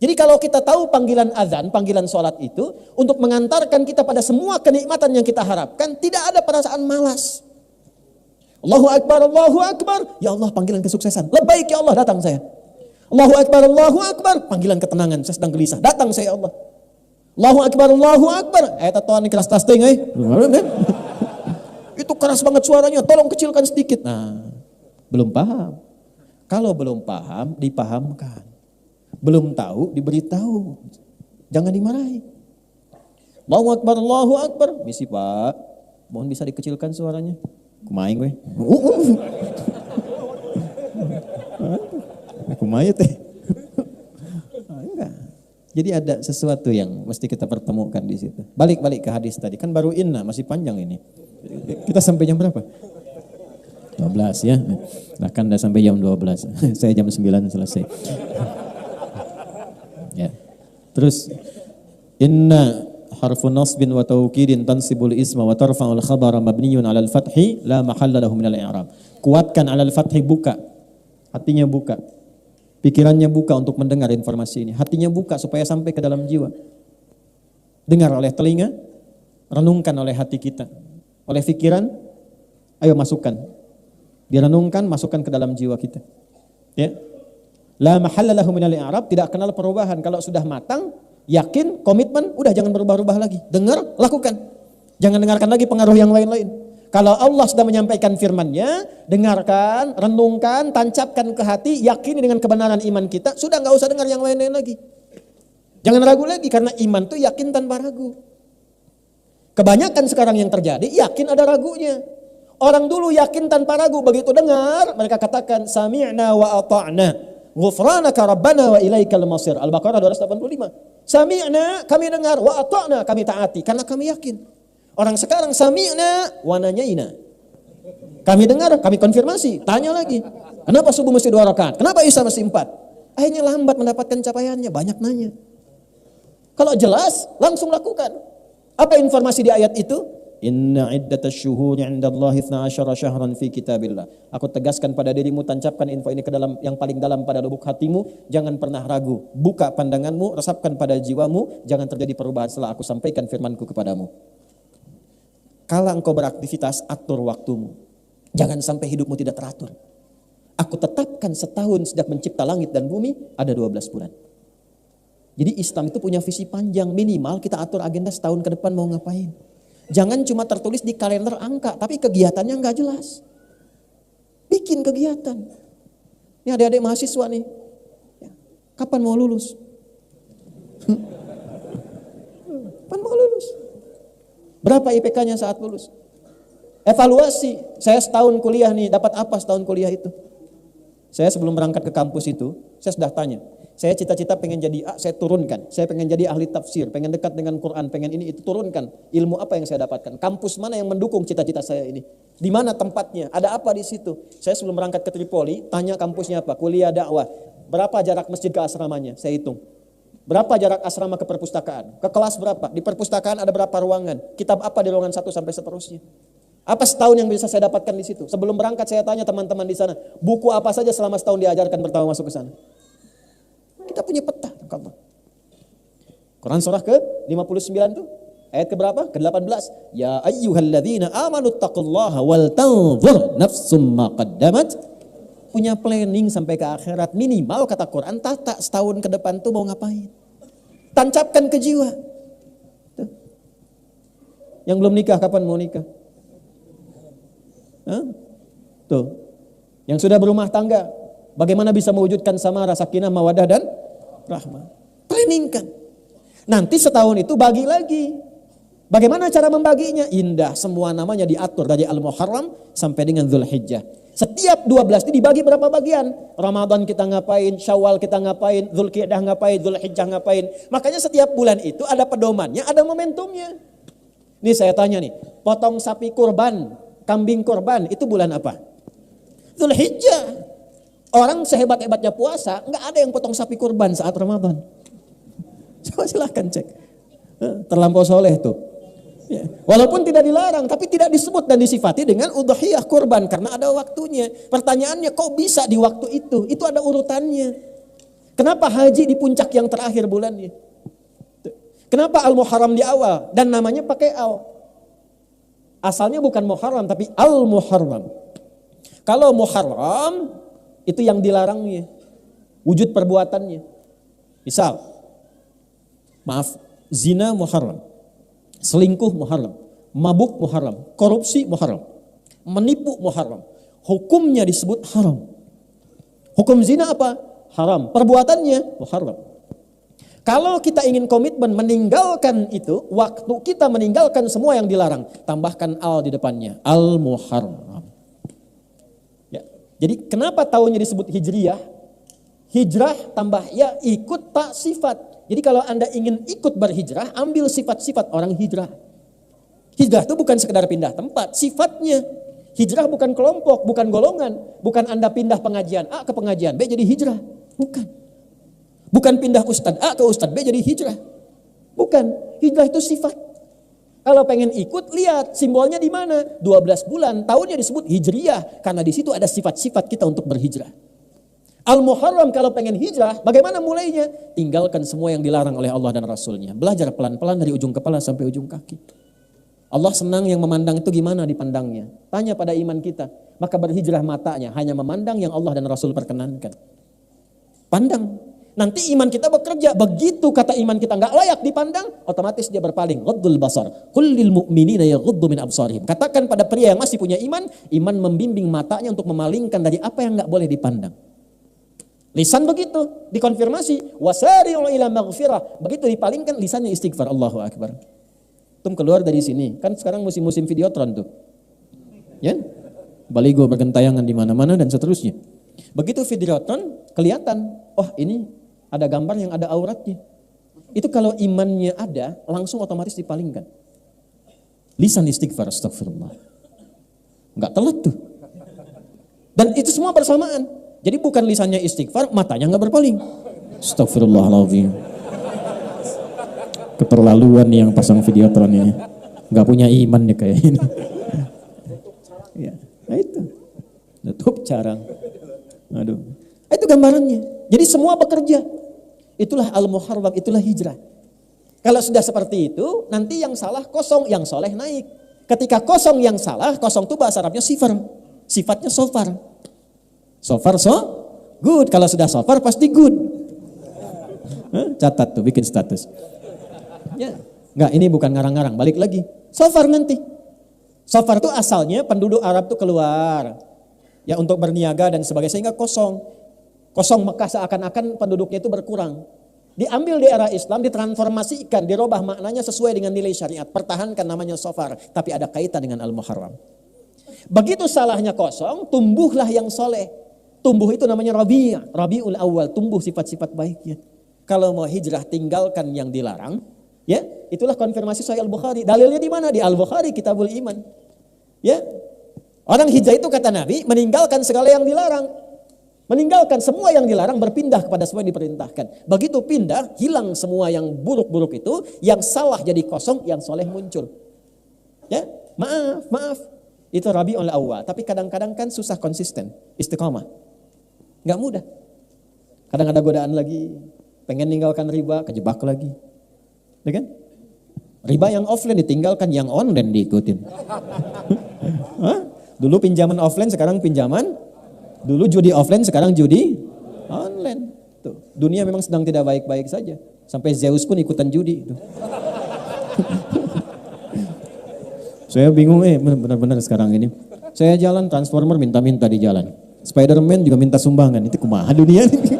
Jadi kalau kita tahu panggilan azan, panggilan sholat itu untuk mengantarkan kita pada semua kenikmatan yang kita harapkan, tidak ada perasaan malas. Allahu Akbar, Allahu Akbar. Ya Allah, panggilan kesuksesan. Labbaik ya Allah, datang saya. Allahu Akbar, panggilan ketenangan. Saya sedang gelisah, datang saya ya Allah. Allahu Akbar. Tuhan keras tasting Itu keras banget suaranya, tolong kecilkan sedikit. Nah, belum paham. Kalau belum paham, dipahamkan. Belum tahu, diberitahu. Jangan dimarahi. Allahu Akbar. Misi Pak, mohon bisa dikecilkan suaranya. Kumain gue. Kumain teh. Enggak. Jadi ada sesuatu yang mesti kita pertemukan di situ. Balik ke hadis tadi. Kan baru inna, masih panjang ini. Kita sampai jam berapa? 12 ya. Nah kan udah sampai jam 12. Saya jam 9 selesai. Ya. Terus inna harfun nasbin wa taukidin tansibul isma wa tarfa'ul khabara mabniyun 'alal fathi la mahalla lahu minal i'rab. Kuatkan 'alal fathi, buka. Hatinya buka. Pikirannya buka untuk mendengar informasi ini. Hatinya buka supaya sampai ke dalam jiwa. Dengar oleh telinga, renungkan oleh hati kita. Oleh pikiran, ayo masukkan. Direnungkan, masukkan ke dalam jiwa kita. Ya. La mahalla lahu minal i'rab, tidak kenal perubahan. Kalau sudah matang, yakin, komitmen, udah jangan berubah-ubah lagi. Dengar, lakukan. Jangan dengarkan lagi pengaruh yang lain-lain. Kalau Allah sudah menyampaikan firman-Nya, dengarkan, renungkan, tancapkan ke hati, yakini dengan kebenaran iman kita, sudah nggak usah dengar yang lain-lain lagi. Jangan ragu lagi, karena iman itu yakin tanpa ragu. Kebanyakan sekarang yang terjadi, yakin ada ragunya. Orang dulu yakin tanpa ragu, begitu dengar, mereka katakan, sami'na wa ata'na, ghufranaka rabbana wa ilaikal masir. Al-Baqarah 285. Sami'na, kami dengar, wa ata'na, kami taati, karena kami yakin. Orang sekarang sami'na wa nanyaina. Kami dengar, kami konfirmasi, tanya lagi. Kenapa subuh mesti 2 rakaat? Kenapa isya mesti 4? Akhirnya lambat mendapatkan capaiannya, banyak nanya. Kalau jelas, langsung lakukan. Apa informasi di ayat itu? Inna iddatash syuhuri 'indallahi 12 syahran fi kitabillah. Aku tegaskan pada dirimu, tancapkan info ini ke dalam yang paling dalam pada lubuk hatimu, jangan pernah ragu. Buka pandanganmu, resapkan pada jiwamu, jangan terjadi perubahan setelah aku sampaikan firmanku kepadamu. Kalau engkau beraktivitas, atur waktumu. Jangan sampai hidupmu tidak teratur. Aku tetapkan setahun sejak mencipta langit dan bumi, ada 12 bulan. Jadi Islam itu punya visi panjang, minimal kita atur agenda setahun ke depan mau ngapain. Jangan cuma tertulis di kalender angka, tapi kegiatannya nggak jelas. Bikin kegiatan. Ini adik-adik mahasiswa nih. Kapan mau lulus? Kapan mau lulus? Berapa IPK-nya saat lulus? Evaluasi. Saya setahun kuliah nih, dapat apa setahun kuliah itu? Saya sebelum berangkat ke kampus itu, saya sudah tanya. Saya cita-cita pengen jadi A, saya turunkan. Saya pengen jadi ahli tafsir, pengen dekat dengan Quran, pengen ini itu, turunkan. Ilmu apa yang saya dapatkan? Kampus mana yang mendukung cita-cita saya ini? Di mana tempatnya? Ada apa di situ? Saya sebelum berangkat ke Tripoli, tanya kampusnya apa? Kuliah dakwah. Berapa jarak masjid ke asramanya? Saya hitung. Berapa jarak asrama ke perpustakaan? Ke kelas berapa? Di perpustakaan ada berapa ruangan? Kitab apa di ruangan 1 sampai seterusnya? Apa setahun yang bisa saya dapatkan di situ? Sebelum berangkat saya tanya teman-teman di sana, buku apa saja selama setahun diajarkan pertama masuk ke sana? Kita punya peta. Quran surah ke-59 itu ayat ke berapa? Ke-18. Ya ayyuhalladzina amanu taqullaha wal tanzur nafsum ma qaddamat. Punya planning sampai ke akhirat. Minimal kata Quran, tata setahun ke depan tuh mau ngapain. Tancapkan ke jiwa. Tuh. Yang belum nikah, kapan mau nikah? Hah? Tuh. Yang sudah berumah tangga, bagaimana bisa mewujudkan samara, sakinah, mawadah dan rahmah. Planningkan. Nanti setahun itu bagi lagi. Bagaimana cara membaginya? Indah, semua namanya diatur dari Al-Muharram sampai dengan Dzulhijjah. Setiap 12 itu dibagi berapa bagian? Ramadan kita ngapain, Syawal kita ngapain, Dzulqa'dah ngapain, Dzulhijjah ngapain. Makanya setiap bulan itu ada pedomannya, ada momentumnya. Nih saya tanya nih, potong sapi kurban, kambing kurban, itu bulan apa? Dzulhijjah. Orang sehebat-hebatnya puasa, nggak ada yang potong sapi kurban saat Ramadan. Coba silahkan cek. Terlampau soleh tuh. Ya. Walaupun tidak dilarang, tapi tidak disebut dan disifati dengan udhiyah kurban karena ada waktunya. Pertanyaannya, kok bisa di waktu itu? Itu ada urutannya. Kenapa haji di puncak yang terakhir bulannya? Kenapa Al-Muharram di awal dan namanya pakai al? Asalnya bukan Muharram tapi Al-Muharram. Kalau Muharram itu yang dilarangnya, wujud perbuatannya. Misal, maaf, zina Muharram, selingkuh Muharram, mabuk Muharram, korupsi Muharram, menipu Muharram. Hukumnya disebut haram. Hukum zina apa? Haram. Perbuatannya Muharram. Kalau kita ingin komitmen meninggalkan itu, waktu kita meninggalkan semua yang dilarang, tambahkan al di depannya, Al-Muharram. Ya. Jadi kenapa tahunnya disebut Hijriyah? Hijrah tambah ya, ikut tak sifat. Jadi kalau Anda ingin ikut berhijrah, ambil sifat-sifat orang hijrah. Hijrah itu bukan sekedar pindah tempat, sifatnya. Hijrah bukan kelompok, bukan golongan. Bukan Anda pindah pengajian A ke pengajian B jadi hijrah. Bukan. Bukan pindah Ustadz A ke Ustadz B jadi hijrah. Bukan. Hijrah itu sifat. Kalau pengen ikut, lihat simbolnya di mana. 12 bulan, tahunnya disebut Hijriyah. Karena di situ ada sifat-sifat kita untuk berhijrah. Al-Muharram kalau pengen hijrah, bagaimana mulainya? Tinggalkan semua yang dilarang oleh Allah dan Rasulnya. Belajar pelan-pelan dari ujung kepala sampai ujung kaki. Allah senang yang memandang itu gimana dipandangnya. Tanya pada iman kita. Maka berhijrah matanya, hanya memandang yang Allah dan Rasul perkenankan. Pandang. Nanti iman kita bekerja. Begitu kata iman kita nggak layak dipandang, otomatis dia berpaling. Ghaddul basar. Qul lil mu'minina yaghuddu min absarihim. Katakan pada pria yang masih punya iman, iman membimbing matanya untuk memalingkan dari apa yang nggak boleh dipandang. Lisan begitu, dikonfirmasi. Wasari'u ila maghfirah. Begitu dipalingkan, lisannya istighfar. Allahu Akbar. Tum keluar dari sini. Kan sekarang musim-musim videotron tuh. Ya? Baligo bergentayangan di mana-mana dan seterusnya. Begitu videotron, kelihatan. Oh ini ada gambar yang ada auratnya. Itu kalau imannya ada, langsung otomatis dipalingkan. Lisan istighfar, astagfirullah. Enggak telat tuh. Dan itu semua bersamaan. Jadi bukan lisannya istighfar, matanya enggak berpaling. Astagfirullahaladzim. Keterlaluan nih yang pasang videotron ini. Enggak punya iman nih kayak ini. Ya, nah itu. Tutup carang. Aduh. Itu gambarannya. Jadi semua bekerja. Itulah Al-Muharram, itulah hijrah. Kalau sudah seperti itu, nanti yang salah kosong, yang soleh naik. Ketika kosong yang salah, kosong itu bahasa Arabnya sifar. Sifatnya sofar. Sofar so good. Kalau sudah sofar pasti good. Catat tuh, bikin status. Ya, enggak, ini bukan ngarang-ngarang, balik lagi. Sofar nanti. Sofar itu asalnya penduduk Arab tuh keluar. Ya untuk berniaga dan sebagainya, sehingga kosong. Kosong Mekah seakan-akan penduduknya itu berkurang. Diambil di era Islam, ditransformasikan, dirubah maknanya sesuai dengan nilai syariat. Pertahankan namanya sofar, tapi ada kaitan dengan Al-Muharram. Begitu salahnya kosong, tumbuhlah yang soleh. Tumbuh itu namanya Rabiul Awal, tumbuh sifat-sifat baiknya. Kalau mau hijrah, tinggalkan yang dilarang. Ya, itulah konfirmasi Sahih Al-Bukhari. Dalilnya di mana? Di Al-Bukhari, Kitabul Iman. Ya, orang hijrah itu kata Nabi, meninggalkan segala yang dilarang. Meninggalkan semua yang dilarang, berpindah kepada semua yang diperintahkan. Begitu pindah, hilang semua yang buruk-buruk itu, yang salah jadi kosong, yang soleh muncul. Ya, maaf. Itu Rabiul Awal. Tapi kadang-kadang kan susah konsisten, istiqamah. Nggak mudah. Kadang ada godaan lagi, pengen ninggalkan riba, kejebak lagi. Ya kan? Riba yang offline ditinggalkan, yang online diikutin. Dulu pinjaman offline, sekarang pinjaman. Dulu judi offline, sekarang judi online. Tuh, dunia memang sedang tidak baik-baik saja. Sampai Zeus pun ikutan judi. Saya bingung benar-benar sekarang ini. Saya jalan Transformer minta-minta di jalan. Spiderman juga minta sumbangan. Itu kumaha dunia ini.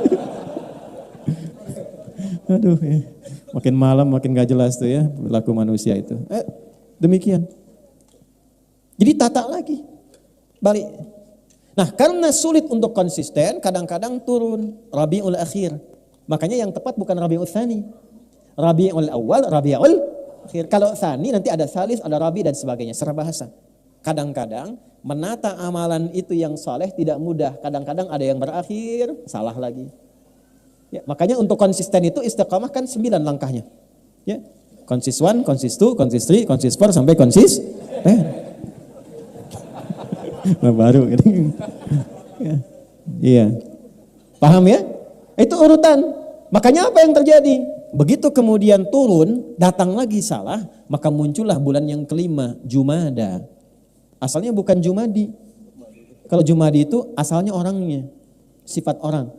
Aduh, ya. Makin malam makin gak jelas tuh ya perilaku manusia itu. Demikian. Jadi tata lagi. Balik. Nah karena sulit untuk konsisten, kadang-kadang turun Rabiul Akhir. Makanya yang tepat bukan Rabiul Tsani. Rabiul Awal, Rabiul Akhir. Kalau Tsani nanti ada Salis, ada Rabi dan sebagainya. Secara bahasa. Kadang-kadang menata amalan itu yang saleh tidak mudah. Kadang-kadang ada yang berakhir, salah lagi. Ya, makanya untuk konsisten itu istiqamah kan 9 langkahnya. Ya. Konsis 1, konsis 2, konsis 3, konsis 4 sampai konsis 10. Nah, baru gitu. Iya. Paham ya? Itu urutan. Makanya apa yang terjadi? Begitu kemudian turun, datang lagi salah, maka muncullah bulan yang kelima, Jumada. Asalnya bukan Jumadi. Kalau Jumadi itu asalnya orangnya, sifat orang.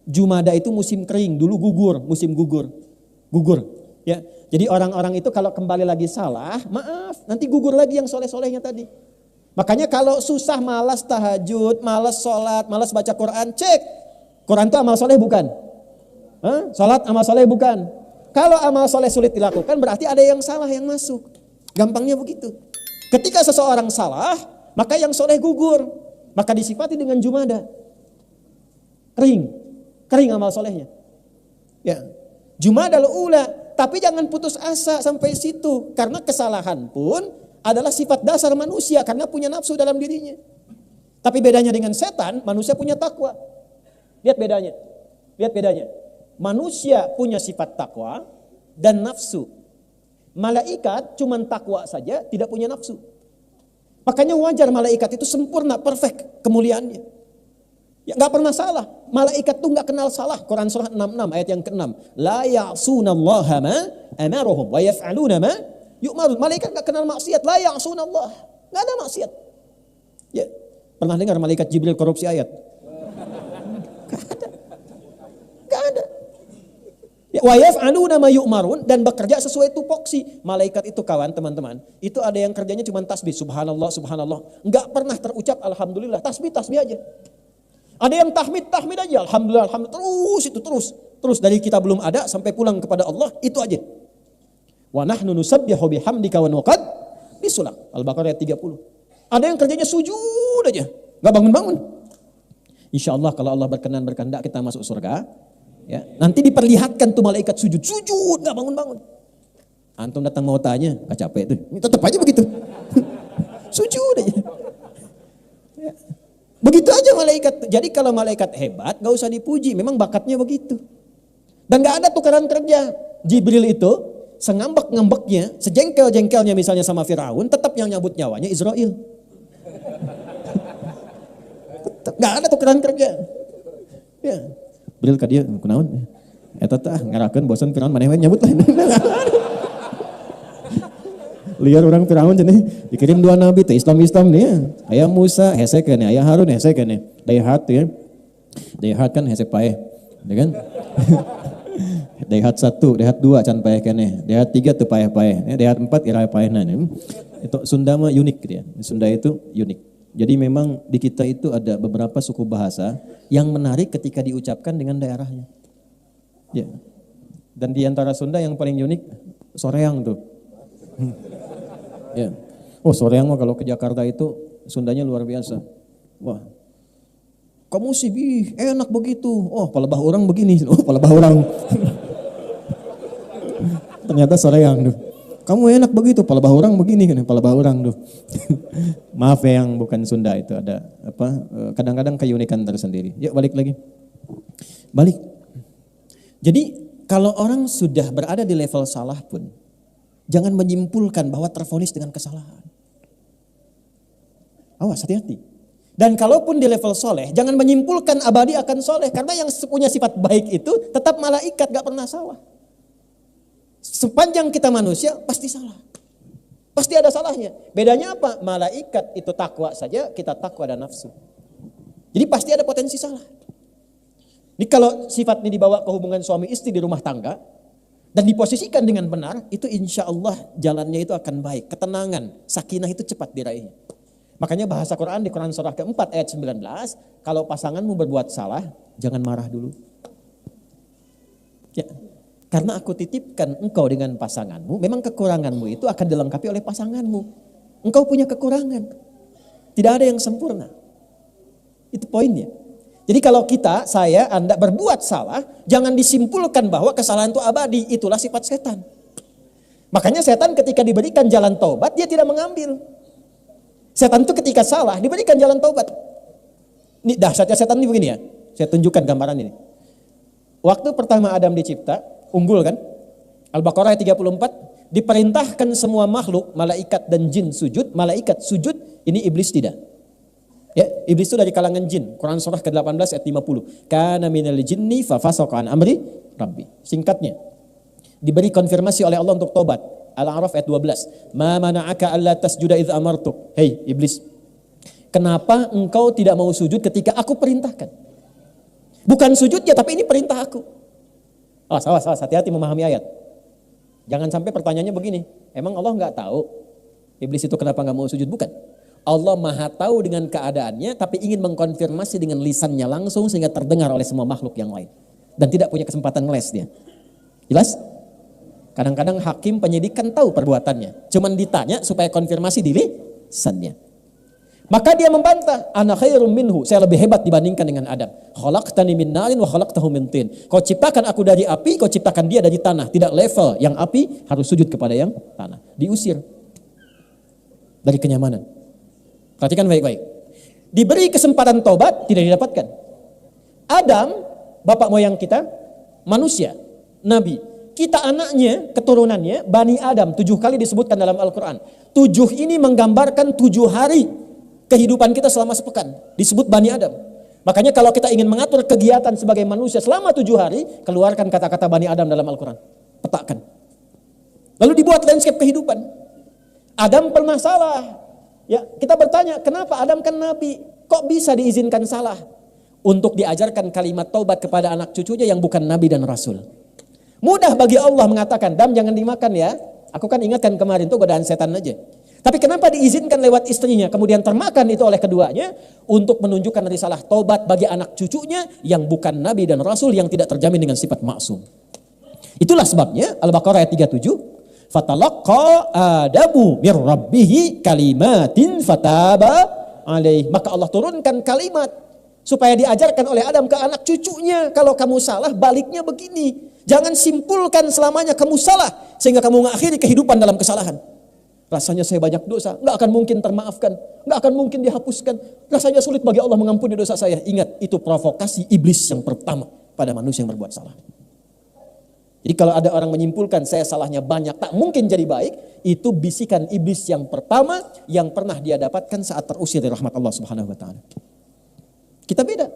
Jumada itu musim kering, dulu gugur, musim gugur. Gugur. Ya. Jadi orang-orang itu kalau kembali lagi salah, maaf, nanti gugur lagi yang soleh-solehnya tadi. Makanya kalau susah, malas tahajud, malas sholat, malas baca Quran, cek. Quran itu amal soleh bukan? Sholat amal soleh bukan? Kalau amal soleh sulit dilakukan berarti ada yang salah yang masuk. Gampangnya begitu. Ketika seseorang salah, maka yang soleh gugur. Maka disifati dengan Jumada. Kering amal solehnya. Ya. Jumadal ula, tapi jangan putus asa sampai situ. Karena kesalahan pun adalah sifat dasar manusia karena punya nafsu dalam dirinya. Tapi bedanya dengan setan, manusia punya takwa. Lihat bedanya. Manusia punya sifat takwa dan nafsu. Malaikat cuman takwa saja, tidak punya nafsu. Makanya wajar malaikat itu sempurna, perfect kemuliaannya. Ya, gak pernah salah. Malaikat tuh gak kenal salah. Quran surah 66 ayat yang ke-6. La ya'sunallaha ma amaruhum wa yaf'aluna ma yu'marun. Malaikat gak kenal maksiat. La ya'sunallah. Gak ada maksiat. Ya, pernah dengar malaikat Jibril korupsi ayat? Gak ada. Ya, wa yaf'aluna ma yu'marun, dan bekerja sesuai tupoksi. Malaikat itu kawan teman-teman, itu ada yang kerjanya cuma tasbih, subhanallah, subhanallah. Enggak pernah terucap alhamdulillah, tasbih aja. Ada yang tahmid aja, alhamdulillah, alhamdulillah, terus dari kita belum ada sampai pulang kepada Allah, itu aja. Wa nahnu nusabbihu bihamdika wa nuqaddisu lak. Al-Baqarah ayat 30. Ada yang kerjanya sujud aja, enggak bangun-bangun. Insyaallah kalau Allah berkehendak kita masuk surga. Ya, nanti diperlihatkan tuh malaikat sujud nggak bangun-bangun. Antum datang mau tanya, gak capek tuh, tetap aja begitu. Sujud aja. Ya. Begitu aja malaikat. Jadi kalau malaikat hebat, gak usah dipuji, memang bakatnya begitu. Dan gak ada tukaran kerja. Jibril itu sengambek-ngambeknya, sejengkel-jengkelnya misalnya sama Firaun, tetap yang nyabut nyawanya Israel. Tetap, gak ada tukaran kerja. Ya. Bril ka dia kunaon? Eta teh ngarakeun bosan Firaun maneh nyabut lah. Liar orang Firaun cenah dikirim dua nabi teh Islam nih. Aya Musa hese keneh, aya Harun hese keneh. Daihat ya. Daihat kan hese paeh, ya kan? Daihat 1, Daihat 2 can paeh keneh. Daihat 3 teu paeh-paeh. Daihat 4 ira paehna. Itu Sunda mah unik dia. Sunda itu unik. Jadi memang di kita itu ada beberapa suku bahasa yang menarik ketika diucapkan dengan daerahnya. Ya. Dan di antara Sunda yang paling unik Soreang tuh. Ya. Oh, Soreang mah kalau ke Jakarta itu Sundanya luar biasa. Wah. Kamu sih enak begitu. Oh, palebah orang begini. Oh, palebah orang. Ternyata Soreang tuh. Kamu enak begitu, palebah orang begini kan, palebah orang tuh. Maaf ya yang bukan Sunda itu ada apa? Kadang-kadang keunikan tersendiri. Yuk balik lagi. Balik. Jadi kalau orang sudah berada di level salah pun, jangan menyimpulkan bahwa tervonis dengan kesalahan. Awas, hati-hati. Dan kalaupun di level soleh, jangan menyimpulkan abadi akan soleh, karena yang punya sifat baik itu tetap malaikat, gak pernah salah. Sepanjang kita manusia pasti salah. Pasti ada salahnya. Bedanya apa? Malaikat itu takwa saja, kita takwa dan nafsu. Jadi pasti ada potensi salah. Jadi kalau sifat ini dibawa ke hubungan suami istri di rumah tangga dan diposisikan dengan benar, itu insya Allah jalannya itu akan baik. Ketenangan, sakinah itu cepat diraihnya. Makanya bahasa Quran di Quran surah keempat ayat 19, kalau pasanganmu berbuat salah, jangan marah dulu. Ya. Karena aku titipkan engkau dengan pasanganmu, memang kekuranganmu itu akan dilengkapi oleh pasanganmu. Engkau punya kekurangan. Tidak ada yang sempurna. Itu poinnya. Jadi kalau kita, saya, Anda berbuat salah, jangan disimpulkan bahwa kesalahan itu abadi. Itulah sifat setan. Makanya setan ketika diberikan jalan taubat, dia tidak mengambil. Setan itu ketika salah, diberikan jalan taubat. Ini dahsyatnya setan ini begini ya. Saya tunjukkan gambaran ini. Waktu pertama Adam dicipta, unggul kan? Al-Baqarah 34, Diperintahkan semua makhluk, malaikat dan jin sujud, malaikat sujud, ini iblis tidak. Ya, iblis itu dari kalangan jin. Quran surah ke-18 ayat 50. Kana minal jinni fa fasaqa an amri rabbi. Singkatnya, diberi konfirmasi oleh Allah untuk tobat. Al-A'raf ayat 12. Ma mana'aka alla tasjuda idz amartuk. Hei iblis, kenapa engkau tidak mau sujud ketika aku perintahkan? Bukan sujudnya, tapi ini perintah aku. Awas, hati-hati memahami ayat. Jangan sampai pertanyaannya begini, emang Allah nggak tahu iblis itu kenapa nggak mau sujud? Bukan. Allah maha tahu dengan keadaannya, tapi ingin mengkonfirmasi dengan lisannya langsung sehingga terdengar oleh semua makhluk yang lain. Dan tidak punya kesempatan ngeles dia. Jelas? Kadang-kadang hakim penyidik kan tahu perbuatannya, cuman ditanya supaya konfirmasi di lisannya. Maka dia membantah, ana khairum minhu, saya lebih hebat dibandingkan dengan Adam. Khalaqtani min narin wa khalaqtahu min tin. Kau ciptakan aku dari api, kau ciptakan dia dari tanah. Tidak level, yang api harus sujud kepada yang tanah. Diusir dari kenyamanan. Perhatikan baik-baik. Diberi kesempatan tobat, tidak didapatkan. Adam, bapak moyang kita, manusia, nabi. Kita anaknya, keturunannya, Bani Adam, 7 kali disebutkan dalam Al-Quran. 7 ini menggambarkan 7 hari kehidupan kita selama sepekan, disebut Bani Adam. Makanya kalau kita ingin mengatur kegiatan sebagai manusia selama 7 hari, keluarkan kata-kata Bani Adam dalam Al-Quran, petakan. Lalu dibuat landscape kehidupan. Adam pernah salah. Ya, kita bertanya, kenapa Adam kan nabi, kok bisa diizinkan salah? Untuk diajarkan kalimat taubat kepada anak cucunya yang bukan nabi dan rasul. Mudah bagi Allah mengatakan, Dam jangan dimakan ya. Aku kan ingatkan kemarin tuh godaan setan aja. Tapi kenapa diizinkan lewat istrinya, kemudian termakan itu oleh keduanya, untuk menunjukkan risalah taubat bagi anak cucunya yang bukan nabi dan rasul, yang tidak terjamin dengan sifat maksum. Itulah sebabnya Al-Baqarah ayat 37, fatalaqqa Adamu mir rabbihi kalimatin fataba alaih. Maka Allah turunkan kalimat supaya diajarkan oleh Adam ke anak cucunya, kalau kamu salah baliknya begini. Jangan simpulkan selamanya kamu salah sehingga kamu mengakhiri kehidupan dalam kesalahan. Rasanya saya banyak dosa, nggak akan mungkin termaafkan, nggak akan mungkin dihapuskan. Rasanya sulit bagi Allah mengampuni dosa saya. Ingat, itu provokasi iblis yang pertama pada manusia yang berbuat salah. Jadi kalau ada orang menyimpulkan saya salahnya banyak, tak mungkin jadi baik, itu bisikan iblis yang pertama yang pernah dia dapatkan saat terusir dari rahmat Allah Subhanahu wa taala. Kita beda.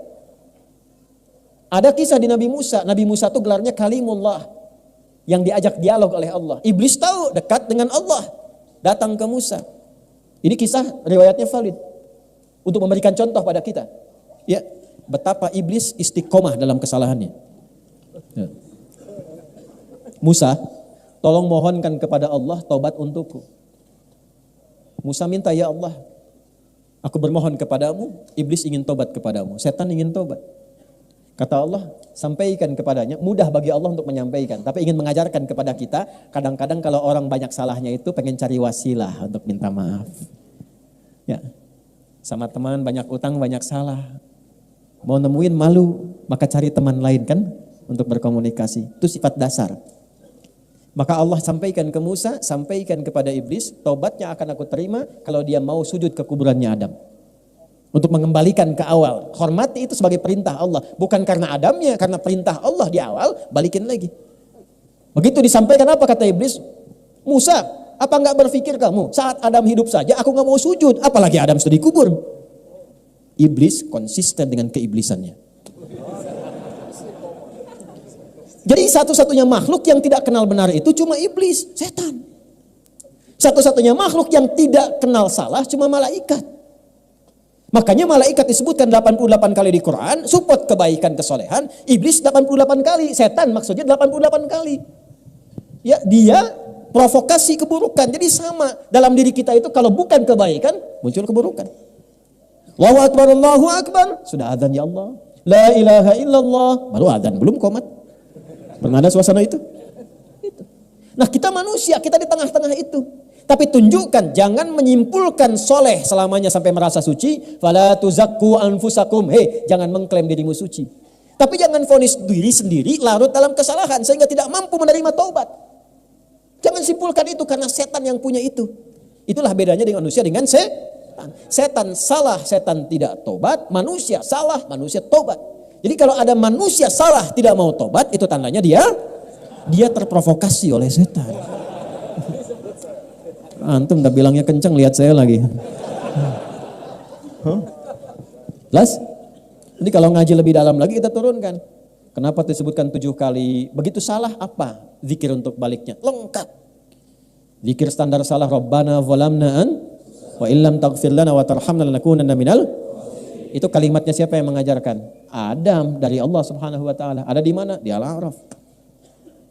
Ada kisah di Nabi Musa. Nabi Musa itu gelarnya Kalimullah, yang diajak dialog oleh Allah. Iblis tahu dekat dengan Allah, datang ke Musa. Ini kisah riwayatnya valid untuk memberikan contoh pada kita. Ya, betapa iblis istiqomah dalam kesalahannya. Ya. Musa, tolong mohonkan kepada Allah taubat untukku. Musa minta, ya Allah, aku bermohon kepadamu, iblis ingin taubat kepadamu, setan ingin taubat. Kata Allah, sampaikan kepadanya. Mudah bagi Allah untuk menyampaikan, tapi ingin mengajarkan kepada kita, kadang-kadang kalau orang banyak salahnya itu pengen cari wasilah untuk minta maaf. Ya, sama teman banyak utang, banyak salah, mau nemuin malu, maka cari teman lain kan untuk berkomunikasi. Itu sifat dasar. Maka Allah sampaikan ke Musa, sampaikan kepada iblis, taubatnya akan aku terima kalau dia mau sujud ke kuburannya Adam. Untuk mengembalikan ke awal. Hormati itu sebagai perintah Allah. Bukan karena Adamnya, karena perintah Allah di awal, balikin lagi. Begitu disampaikan, apa kata iblis? Musa, apa enggak berpikir kamu saat Adam hidup saja aku enggak mau sujud, apalagi Adam sudah dikubur. Iblis konsisten dengan keiblisannya. Jadi satu-satunya makhluk yang tidak kenal benar itu cuma iblis, setan. Satu-satunya makhluk yang tidak kenal salah cuma malaikat. Makanya malaikat disebutkan 88 kali di Quran, support kebaikan kesolehan, iblis 88 kali, setan maksudnya 88 kali. Ya, dia provokasi keburukan. Jadi sama dalam diri kita itu, kalau bukan kebaikan, muncul keburukan. Allahu Akbar, Allahu Akbar, sudah azan ya Allah. La ilaha illallah, baru azan, belum qomat. Pernah ada suasana itu? Nah, kita manusia, kita di tengah-tengah itu. Tapi tunjukkan, jangan menyimpulkan soleh selamanya sampai merasa suci. Fala tuzakku anfusakum. Jangan mengklaim dirimu suci. Tapi jangan vonis diri sendiri larut dalam kesalahan sehingga tidak mampu menerima taubat. Jangan simpulkan itu karena setan yang punya itu. Itulah bedanya dengan manusia dengan setan. Setan salah, setan tidak taubat. Manusia salah, manusia taubat. Jadi kalau ada manusia salah tidak mau taubat, itu tandanya dia terprovokasi oleh setan. Antum udah bilangnya kenceng, lihat saya lagi. Jelas? Jadi kalau ngaji lebih dalam lagi kita turunkan. Kenapa disebutkan 7 kali? Begitu salah apa? Zikir untuk baliknya. Lengkap. Zikir standar salah. Rabbana zalamna wa illam taghfir lana wa tarhamna lanakunanna minal. Itu kalimatnya siapa yang mengajarkan? Adam dari Allah Subhanahu wa taala. Ada di mana? Di Al-A'raf.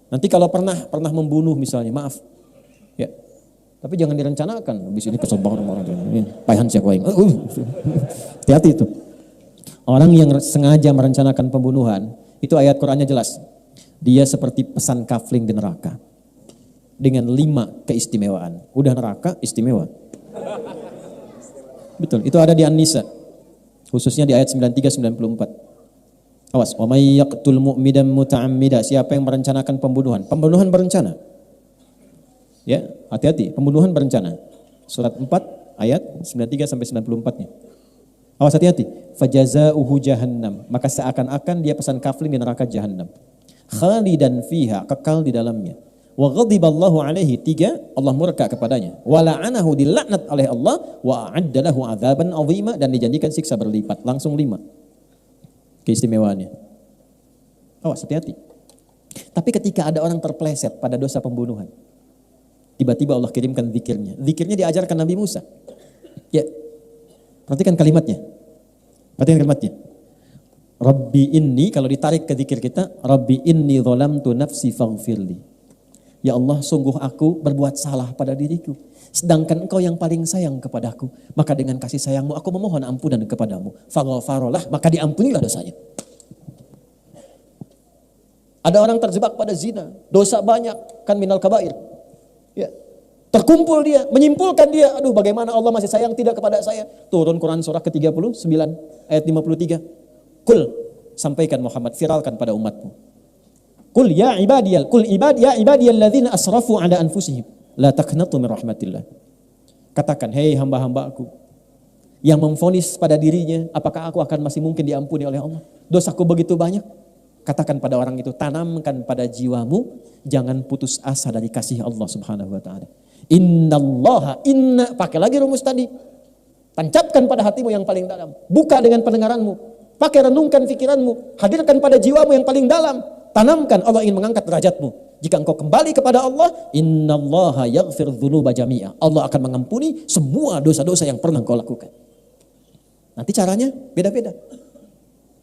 Nanti kalau pernah membunuh misalnya, maaf. Ya. Tapi jangan direncanakan. Habis ini kesel banget orang ini. Paihan siapa yang. Hati-hati itu. Orang yang sengaja merencanakan pembunuhan, itu ayat Qur'annya jelas. Dia seperti pesan kafling di neraka. Dengan 5 keistimewaan. Udah neraka, istimewa. Betul, itu ada di An-Nisa. Khususnya di ayat 93-94. Awas, wa may yaqtul mu'midan muta'ammida, siapa yang merencanakan pembunuhan? Pembunuhan berencana. Ya, hati-hati, pembunuhan berencana. Surat 4 ayat 93 sampai 94-nya. Awas, hati-hati. Fajazauhu jahannam, maka seakan-akan dia pesan kafling di neraka jahannam. Khalidan fiha, kekal di dalamnya. Wa ghadiballahu alaihi, 3, Allah murka kepadanya. Wa la'anahu, dilaknat oleh Allah. Wa a'adda lahu adzaban 'azima, dan dijanjikan siksa berlipat. Langsung 5 keistimewaannya. Awas, hati-hati. Tapi ketika ada orang terpleset pada dosa pembunuhan, tiba-tiba Allah kirimkan zikirnya. Zikirnya diajarkan Nabi Musa. Ya, perhatikan kalimatnya. Rabbi inni, kalau ditarik ke zikir kita, Rabbi inni zalamtu nafsi faghfirli. Ya Allah, sungguh aku berbuat salah pada diriku. Sedangkan Engkau yang paling sayang kepadaku. Maka dengan kasih sayangmu aku memohon ampunan kepadamu. Faghfarolah, maka diampunilah dosanya. Ada orang terjebak pada zina. Dosa banyak, kan minal kabair. Ya. Terkumpul dia, menyimpulkan dia. Aduh, bagaimana Allah masih sayang tidak kepada saya. Turun Quran surah ke-39 ayat 53. Kul, sampaikan Muhammad, viralkan pada umatmu. Qul ya ibadiyalladzina asrafu ala anfusihim la taqnatu min rahmatillah. Katakan, hei hamba-hambaku yang memvonis pada dirinya, apakah aku akan masih mungkin diampuni oleh Allah? Dosaku begitu banyak. Katakan pada orang itu, tanamkan pada jiwamu, jangan putus asa dari kasih Allah Subhanahu wa taala. Innallaha, pakai lagi rumus tadi. Tancapkan pada hatimu yang paling dalam. Buka dengan pendengaranmu. Pakai renungkan pikiranmu. Hadirkan pada jiwamu yang paling dalam. Tanamkan, Allah ingin mengangkat derajatmu. Jika engkau kembali kepada Allah, innallaha yaghfir dzunuba jami'a. Allah akan mengampuni semua dosa-dosa yang pernah engkau lakukan. Nanti caranya beda-beda.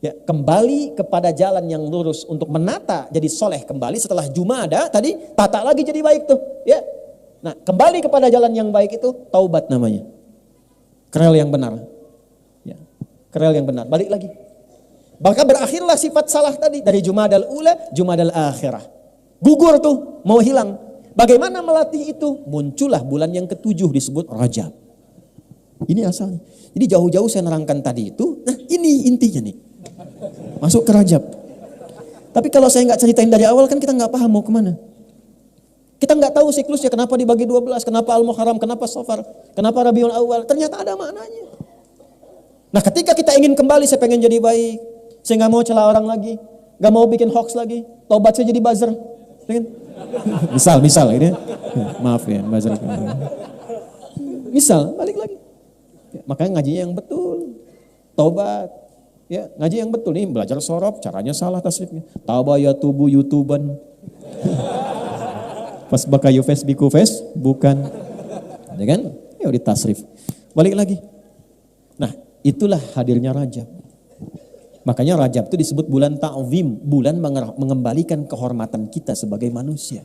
Ya, kembali kepada jalan yang lurus untuk menata jadi soleh kembali setelah Jumada tadi, tata lagi jadi baik tuh. Ya. Nah, kembali kepada jalan yang baik itu taubat namanya. Kerel yang benar. Ya. Kerel yang benar. Balik lagi. Maka berakhirlah sifat salah tadi dari Jumadal Ula, Jumadal Akhirah. Gugur tuh, mau hilang. Bagaimana melatih itu? Muncullah bulan yang ke-7 disebut Rajab. Ini asalnya. Jadi jauh-jauh saya nerangkan tadi itu, nah ini intinya nih. Masuk ke Rajab. Tapi kalau saya nggak ceritain dari awal kan kita nggak paham mau kemana. Kita nggak tahu siklusnya, kenapa dibagi 12, kenapa Al-Muharram, kenapa Safar, kenapa Rabiul Awal. Ternyata ada maknanya. Nah ketika kita ingin kembali, saya pengen jadi baik. Saya nggak mau celah orang lagi, nggak mau bikin hoax lagi, taubat saya jadi buzzer, misal ini, maaf ya buzzer. Misal balik lagi, ya, makanya ngajinya yang betul, taubat, ya ngaji yang betul nih, belajar sorob, caranya salah tasrifnya, tabaya tubuh youtuban, pas bakayu biku bukan, ya kan, ya di tasrif, balik lagi. Nah itulah hadirnya Rajab. Makanya Rajab itu disebut bulan ta'zim, bulan mengembalikan kehormatan kita sebagai manusia.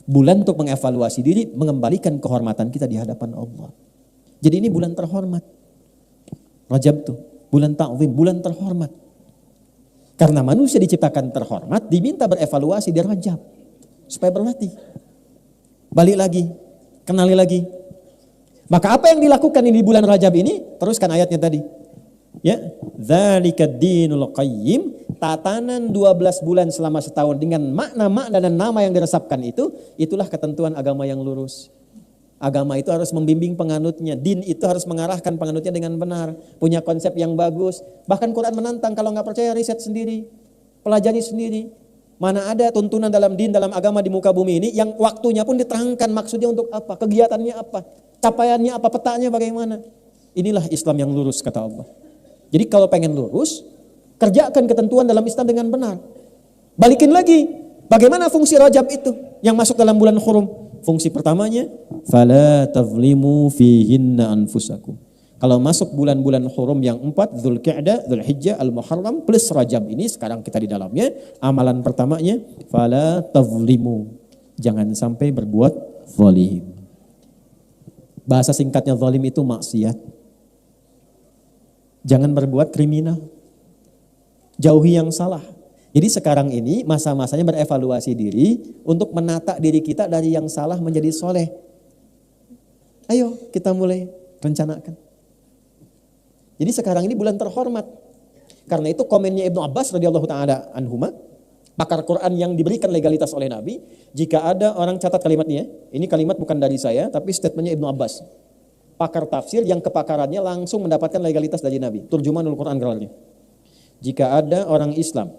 Bulan untuk mengevaluasi diri, mengembalikan kehormatan kita di hadapan Allah. Jadi ini bulan terhormat. Rajab itu bulan ta'zim, bulan terhormat. Karena manusia diciptakan terhormat, diminta berevaluasi di Rajab supaya berlatih. Balik lagi, kenali lagi. Maka apa yang dilakukan ini di bulan Rajab ini? Teruskan ayatnya tadi. Ya, dzalikad dinul qayyim, tatanan 12 bulan selama setahun dengan makna-makna dan nama yang diresapkan itu, itulah ketentuan agama yang lurus. Agama itu harus membimbing penganutnya, din itu harus mengarahkan penganutnya dengan benar, punya konsep yang bagus. Bahkan Quran menantang, kalau nggak percaya riset sendiri, pelajari sendiri. Mana ada tuntunan dalam din, dalam agama di muka bumi ini yang waktunya pun diterangkan maksudnya untuk apa, kegiatannya apa, capaiannya apa, petanya bagaimana. Inilah Islam yang lurus kata Allah. Jadi kalau pengen lurus, kerjakan ketentuan dalam Islam dengan benar. Balikin lagi, bagaimana fungsi Rajab itu yang masuk dalam bulan Hurum? Fungsi pertamanya, fala tazlimu fihinna anfusakum. Kalau masuk bulan-bulan Hurum yang 4, Dzulqa'dah, Dzulhijjah, Al-Muharram plus Rajab ini sekarang kita di dalamnya, amalan pertamanya fala tazlimu. Jangan sampai berbuat zalim. Bahasa singkatnya zalim itu maksiat. Jangan berbuat kriminal. Jauhi yang salah. Jadi sekarang ini masa-masanya berevaluasi diri untuk menata diri kita dari yang salah menjadi soleh. Ayo kita mulai rencanakan. Jadi sekarang ini bulan terhormat. Karena itu komennya Ibnu Abbas radhiyallahu taala anhuma, pakar Quran yang diberikan legalitas oleh Nabi, jika ada orang catat kalimatnya, ini kalimat bukan dari saya tapi statementnya Ibnu Abbas. Pakar tafsir yang kepakarannya langsung mendapatkan legalitas dari Nabi. Turjumanul Quran gelarnya. Jika ada orang Islam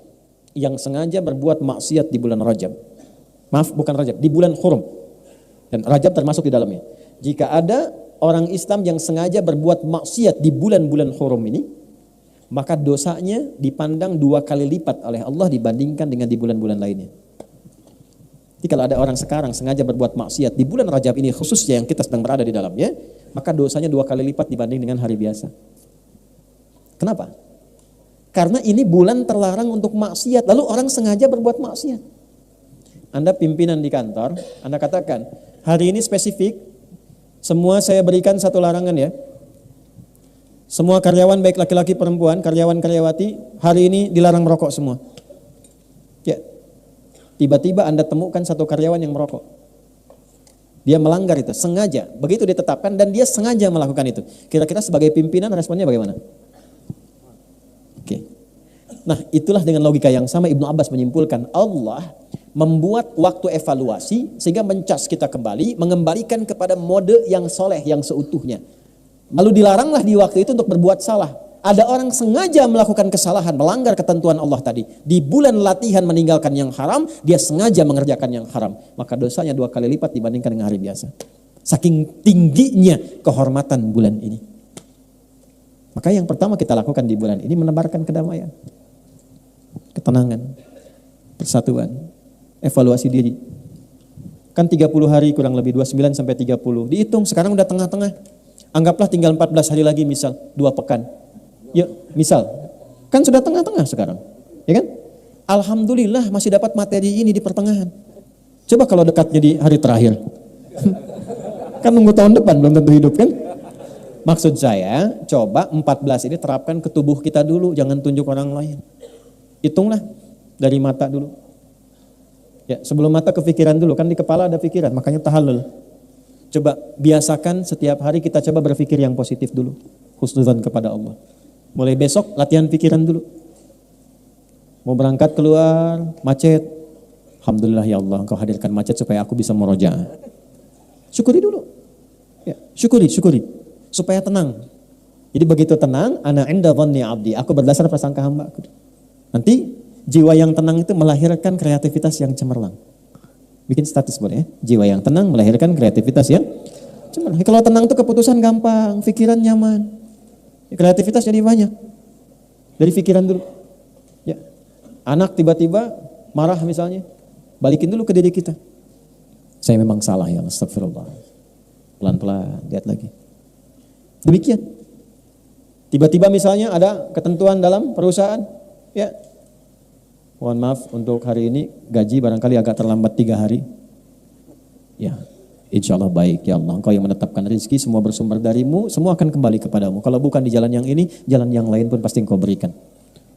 yang sengaja berbuat maksiat di bulan Rajab. Maaf, bukan Rajab, di bulan Hurum. Dan Rajab termasuk di dalamnya. Jika ada orang Islam yang sengaja berbuat maksiat di bulan-bulan Hurum ini, maka dosanya dipandang 2 kali lipat oleh Allah dibandingkan dengan di bulan-bulan lainnya. Jadi kalau ada orang sekarang sengaja berbuat maksiat di bulan Rajab ini khususnya yang kita sedang berada di dalamnya, maka dosanya 2 kali lipat dibanding dengan hari biasa. Kenapa? Karena ini bulan terlarang untuk maksiat, lalu orang sengaja berbuat maksiat. Anda pimpinan di kantor, Anda katakan, hari ini spesifik, semua saya berikan satu larangan ya. Semua karyawan baik laki-laki perempuan, karyawan-karyawati, hari ini dilarang merokok semua. Ya. Tiba-tiba Anda temukan satu karyawan yang merokok. Dia melanggar itu, sengaja. Begitu ditetapkan dan dia sengaja melakukan itu. Kira-kira sebagai pimpinan responnya bagaimana? Oke. Nah, itulah dengan logika yang sama Ibnu Abbas menyimpulkan Allah membuat waktu evaluasi sehingga mencas kita kembali, mengembalikan kepada mode yang soleh, yang seutuhnya. Lalu dilaranglah di waktu itu untuk berbuat salah. Ada orang sengaja melakukan kesalahan, melanggar ketentuan Allah tadi. Di bulan latihan meninggalkan yang haram, dia sengaja mengerjakan yang haram. Maka dosanya 2 kali lipat dibandingkan dengan hari biasa. Saking tingginya kehormatan bulan ini. Maka yang pertama kita lakukan di bulan ini menebarkan kedamaian, ketenangan, persatuan, evaluasi diri. Kan 30 hari kurang lebih, 29 sampai 30. Dihitung sekarang udah tengah-tengah. Anggaplah tinggal 14 hari lagi misal, 2 pekan. Ya misal, kan sudah tengah-tengah sekarang. Ya kan? Alhamdulillah masih dapat materi ini di pertengahan. Coba kalau dekatnya di hari terakhir. Kan nunggu tahun depan belum tentu hidup kan? Maksud saya, coba 14 ini terapkan ke tubuh kita dulu, jangan tunjuk orang lain. Hitunglah dari mata dulu. Ya, sebelum mata ke pikiran dulu, kan di kepala ada pikiran, makanya tahallul. Coba biasakan setiap hari kita coba berpikir yang positif dulu, husnudzan kepada Allah. Mulai besok latihan pikiran dulu. Mau berangkat keluar, macet. Alhamdulillah ya Allah, Engkau hadirkan macet supaya aku bisa murojaah. Syukuri dulu. Ya, syukuri. Supaya tenang. Jadi begitu tenang, ana inda dhanni abdi, aku berdasar prasangka hamba-Ku. Nanti jiwa yang tenang itu melahirkan kreativitas yang cemerlang. Bikin status boleh ya. Jiwa yang tenang melahirkan kreativitas yang cemerlang. Kalau tenang itu keputusan gampang, pikiran nyaman. Kreativitas jadi banyak. Dari pikiran dulu. Ya. Anak tiba-tiba marah misalnya, balikin dulu ke diri kita. Saya memang salah ya, astagfirullah. Pelan-pelan, lihat lagi. Demikian. Tiba-tiba misalnya ada ketentuan dalam perusahaan, ya. Mohon maaf untuk hari ini gaji barangkali agak terlambat 3 hari. Ya, insya Allah baik ya Allah. Engkau yang menetapkan rezeki, semua bersumber darimu, semua akan kembali kepadamu. Kalau bukan di jalan yang ini, jalan yang lain pun pasti Engkau berikan.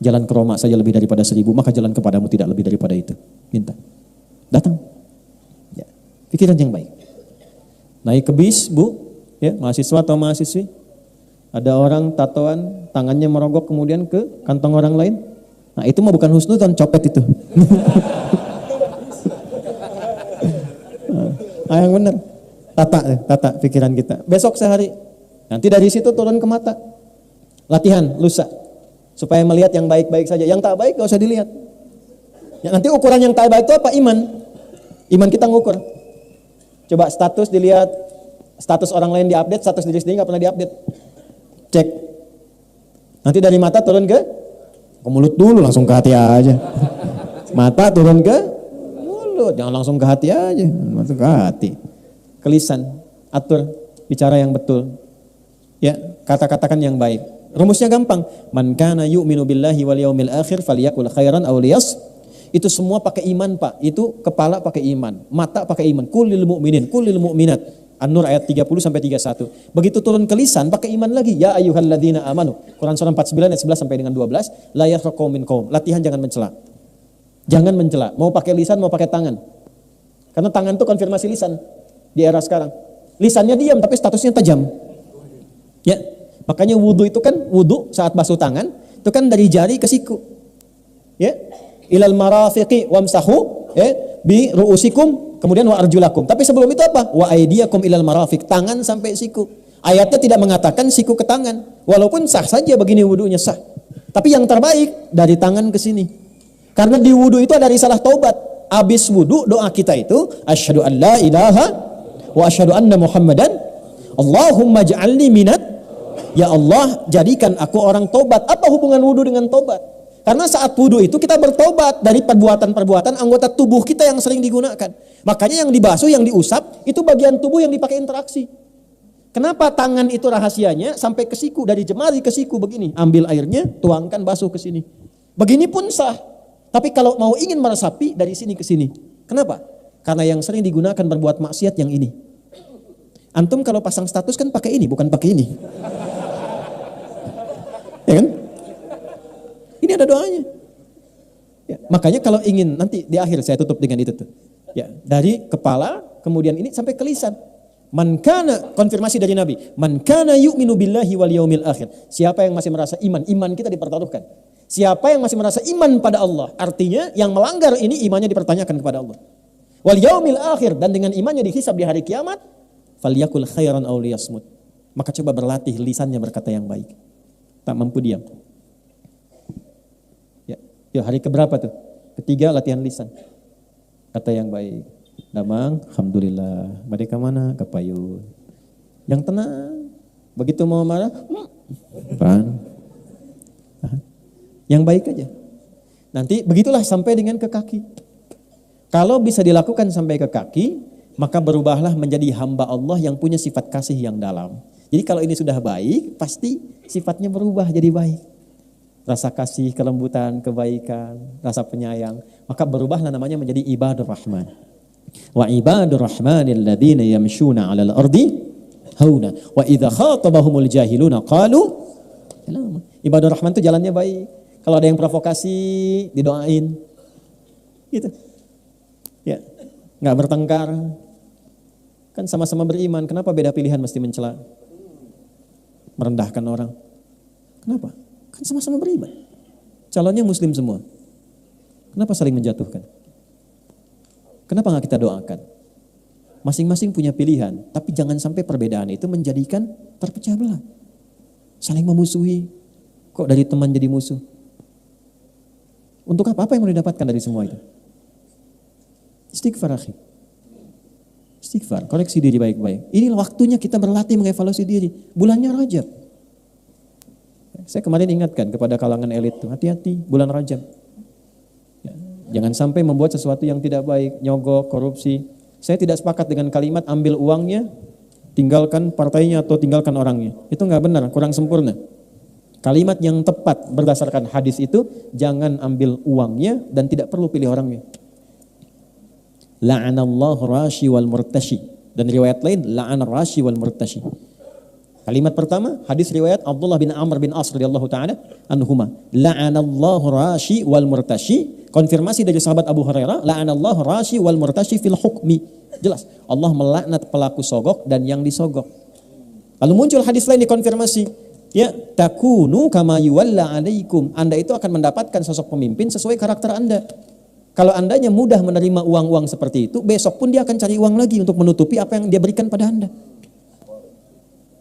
Jalan ke Roma saja lebih daripada 1000, maka jalan kepadamu tidak lebih daripada itu. Minta. Datang. Ya. Pikiran yang baik. Naik ke bis, Bu, ya, mahasiswa atau mahasiswi. Ada orang tatoan, tangannya merogok kemudian ke kantong orang lain. Nah itu mah bukan husnudzon, copet itu. Nah, yang benar. Tata pikiran kita. Besok sehari. Nanti dari situ turun ke mata. Latihan, lusa. Supaya melihat yang baik-baik saja. Yang tak baik gak usah dilihat. Ya, nanti ukuran yang tak baik itu apa? Iman. Iman kita ngukur. Coba status dilihat, status orang lain diupdate, status diri sendiri nggak pernah diupdate. Cek. Nanti dari mata turun ke mulut dulu, langsung ke hati aja. Mata turun ke mulut, jangan langsung ke hati aja, langsung ke hati. Ke lisan, atur, bicara yang betul. Ya, kata-katakan yang baik. Rumusnya gampang. Man kana yu'minu billahi wal yaumil akhir falyakul khairan aw liyas. Itu semua pakai iman, Pak. Itu kepala pakai iman, mata pakai iman. Kullil mu'minin, kullil mu'minat. An-Nur ayat 30 sampai 31. Begitu turun ke lisan pakai iman lagi. Ya ayyuhalladzina amanu. Quran surah 49 ayat 11 sampai dengan 12. La yafraqu min qaum. Latihan jangan mencela. Jangan mencela. Mau pakai lisan, mau pakai tangan. Karena tangan itu konfirmasi lisan di era sekarang. Lisannya diam tapi statusnya tajam. Ya. Makanya wudu itu kan, wudu saat basuh tangan itu kan dari jari ke siku. Ya. Ilal marafiqi wamsahu bi ru'usikum kemudian wa arjulakum. Tapi sebelum itu apa? Wa aydiyakum ilal marafiq, tangan sampai siku. Ayatnya tidak mengatakan siku ke tangan. Walaupun sah saja begini wudunya sah. Tapi yang terbaik dari tangan ke sini. Karena di wudu itu ada risalah taubat. Habis wudu doa kita itu asyhadu an la ilaha wa asyhadu anna muhammadan Allahumma ja'alni minat. Ya Allah, jadikan aku orang taubat. Apa hubungan wudu dengan taubat? Karena saat wudu itu kita bertobat dari perbuatan-perbuatan anggota tubuh kita yang sering digunakan. Makanya yang dibasuh, yang diusap, itu bagian tubuh yang dipakai interaksi. Kenapa tangan itu rahasianya sampai ke siku, dari jemari ke siku begini. Ambil airnya, tuangkan, basuh ke sini. Begini pun sah. Tapi kalau mau ingin meresapi, dari sini ke sini. Kenapa? Karena yang sering digunakan berbuat maksiat yang ini. Antum kalau pasang status kan pakai ini, bukan pakai ini. Ya kan? Ini ada doanya. Ya, makanya kalau ingin nanti di akhir saya tutup dengan itu tuh. Ya, dari kepala kemudian ini sampai ke lisan. Man kana, konfirmasi dari Nabi. Man kana yu'minu billahi wal yaumil akhir. Siapa yang masih merasa iman, iman kita dipertaruhkan. Siapa yang masih merasa iman pada Allah, artinya yang melanggar ini imannya dipertanyakan kepada Allah. Wal yaumil akhir, dan dengan imannya dihisab di hari kiamat, falyakul khairan aw liyasmut. Maka coba berlatih lisannya berkata yang baik. Tak mampu diam. Ya, hari keberapa tuh? Ketiga, latihan lisan. Kata yang baik. Damang, alhamdulillah. Mereka mana? Ke payun. Yang tenang. Begitu mau marah, bang. Yang baik aja. Nanti begitulah sampai dengan ke kaki. Kalau bisa dilakukan sampai ke kaki, maka berubahlah menjadi hamba Allah yang punya sifat kasih yang dalam. Jadi kalau ini sudah baik, pasti sifatnya berubah jadi baik. Rasa kasih, kelembutan, kebaikan, rasa penyayang, maka berubahlah namanya menjadi ibadur rahman. Wa ibadur rahmanil ladzina yamshuna 'alal ardi hauna wa idza khatabahumul jahiluna qalu salama. Ibadur rahman itu jalannya baik. Kalau ada yang provokasi, didoain. Gitu. Ya, enggak bertengkar. Kan sama-sama beriman, kenapa beda pilihan mesti mencela? Merendahkan orang. Kenapa? Kan sama-sama beriman. Calonnya muslim semua. Kenapa saling menjatuhkan? Kenapa nggak kita doakan? Masing-masing punya pilihan, tapi jangan sampai perbedaan itu menjadikan terpecah belah. Saling memusuhi. Kok dari teman jadi musuh? Untuk apa yang mau didapatkan dari semua itu? Istighfar, akhi. Istighfar, koreksi diri baik-baik. Ini waktunya kita berlatih mengevaluasi diri. Bulannya Rajab. Saya kemarin ingatkan kepada kalangan elit tuh, hati-hati bulan Rajab. Ya, jangan sampai membuat sesuatu yang tidak baik, nyogok, korupsi. Saya tidak sepakat dengan kalimat ambil uangnya, tinggalkan partainya atau tinggalkan orangnya. Itu nggak benar, kurang sempurna. Kalimat yang tepat berdasarkan hadis itu, jangan ambil uangnya dan tidak perlu pilih orangnya. La'anallahu rashi wal murtashi. Dan riwayat lain, la'an rashi wal murtashi. Kalimat pertama, hadis riwayat Abdullah bin Amr bin As radhiyallahu taala anhuma. La'anallahu rashi wal murtashi. Konfirmasi dari sahabat Abu Hurairah, la'anallahu rashi wal murtashi fil hukmi. Jelas, Allah melaknat pelaku sogok dan yang disogok. Lalu muncul hadis lain dikonfirmasi, ya, takunu kama yuwalla alaikum. Anda itu akan mendapatkan sosok pemimpin sesuai karakter Anda. Kalau andanya mudah menerima uang-uang seperti itu, besok pun dia akan cari uang lagi untuk menutupi apa yang dia berikan pada Anda.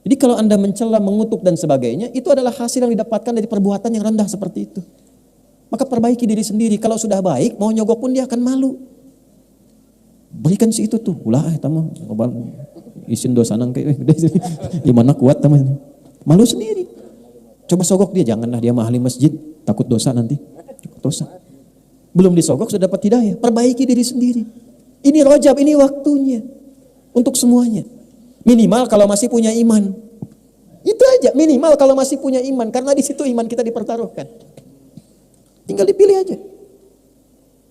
Jadi kalau Anda mencela, mengutuk dan sebagainya, itu adalah hasil yang didapatkan dari perbuatan yang rendah seperti itu. Maka perbaiki diri sendiri. Kalau sudah baik, mau nyogok pun dia akan malu. Berikan si itu tuh. Ulah tamu isin dosa nang kayak gimana kuat teman. Malu sendiri. Coba sogok dia, janganlah dia mahali masjid, takut dosa nanti. Dosa. Belum disogok sudah dapat hidayah. Perbaiki diri sendiri. Ini Rajab, ini waktunya untuk semuanya. Minimal kalau masih punya iman. Itu aja, minimal kalau masih punya iman, karena di situ iman kita dipertaruhkan. Tinggal dipilih aja.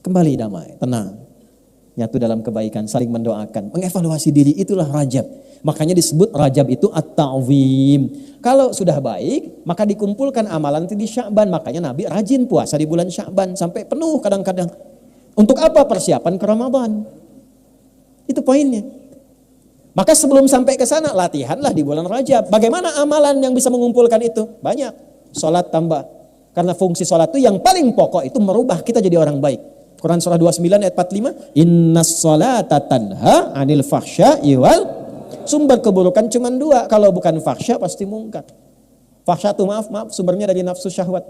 Kembali damai, tenang. Nyatu dalam kebaikan, saling mendoakan, mengevaluasi diri, itulah Rajab. Makanya disebut Rajab itu at-ta'zim. Kalau sudah baik, maka dikumpulkan amalan itu di Sya'ban. Makanya Nabi rajin puasa di bulan Sya'ban sampai penuh kadang-kadang. Untuk apa? Persiapan ke Ramadan. Itu poinnya. Maka sebelum sampai ke sana, latihanlah di bulan Rajab. Bagaimana amalan yang bisa mengumpulkan itu? Banyak. Salat tambah. Karena fungsi salat itu yang paling pokok itu merubah kita jadi orang baik. Quran surah 29 ayat 45, innas salata tanha 'anil fahsya'i wal, sumber keburukan cuma dua, kalau bukan fahsya pasti mungkar. Fahsya itu maaf sumbernya dari nafsu syahwat.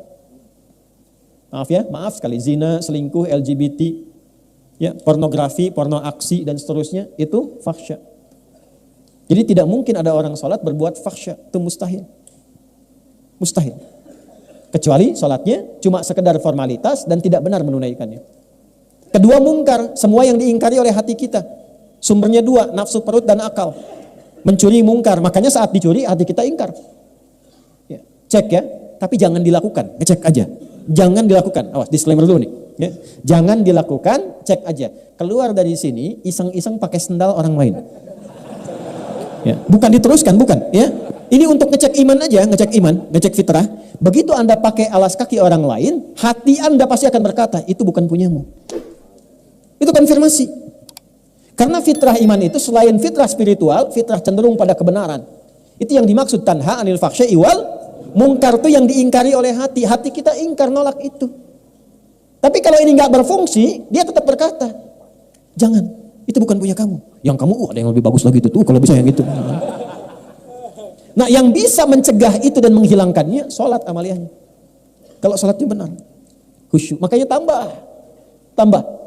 Maaf sekali, zina, selingkuh, LGBT, ya, pornografi, porno aksi dan seterusnya itu fahsya. Jadi tidak mungkin ada orang sholat berbuat fahsya, itu mustahil. Mustahil. Kecuali sholatnya cuma sekedar formalitas dan tidak benar menunaikannya. Kedua mungkar, semua yang diingkari oleh hati kita. Sumbernya dua, nafsu perut dan akal. Mencuri mungkar, makanya saat dicuri hati kita ingkar. Ya, cek ya, tapi jangan dilakukan, ngecek aja. Jangan dilakukan, awas disclaimer dulu nih. Ya. Jangan dilakukan, cek aja. Keluar dari sini, iseng-iseng pakai sendal orang lain. Ya. Bukan diteruskan, bukan. Ya. Ini untuk ngecek iman aja, ngecek iman, ngecek fitrah. Begitu Anda pakai alas kaki orang lain, hati Anda pasti akan berkata, itu bukan punyamu. Itu konfirmasi. Karena fitrah iman itu selain fitrah spiritual, fitrah cenderung pada kebenaran. Itu yang dimaksud tanha 'anil fahsya'i wal mungkar, itu yang diingkari oleh hati. Hati kita ingkar, nolak itu. Tapi kalau ini nggak berfungsi, dia tetap berkata, jangan, itu bukan punya kamu. Yang kamu, ada yang lebih bagus lagi itu tuh, kalau bisa yang itu. Nah, yang bisa mencegah itu dan menghilangkannya, sholat amaliyahnya. Kalau sholatnya benar, khusyuk. Makanya tambah.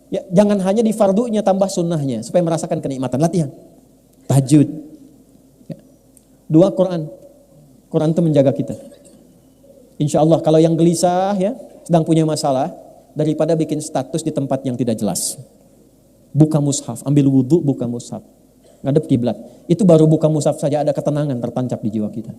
Ya, jangan hanya di fardunya, tambah sunnahnya supaya merasakan kenikmatan. Latihan tahajud. Ya. Dua, Quran itu menjaga kita. Insya Allah kalau yang gelisah ya, sedang punya masalah, daripada bikin status di tempat yang tidak jelas, buka mushaf, ambil wudhu, buka mushaf, ngadep kiblat. Itu baru buka mushaf saja ada ketenangan tertancap di jiwa kita.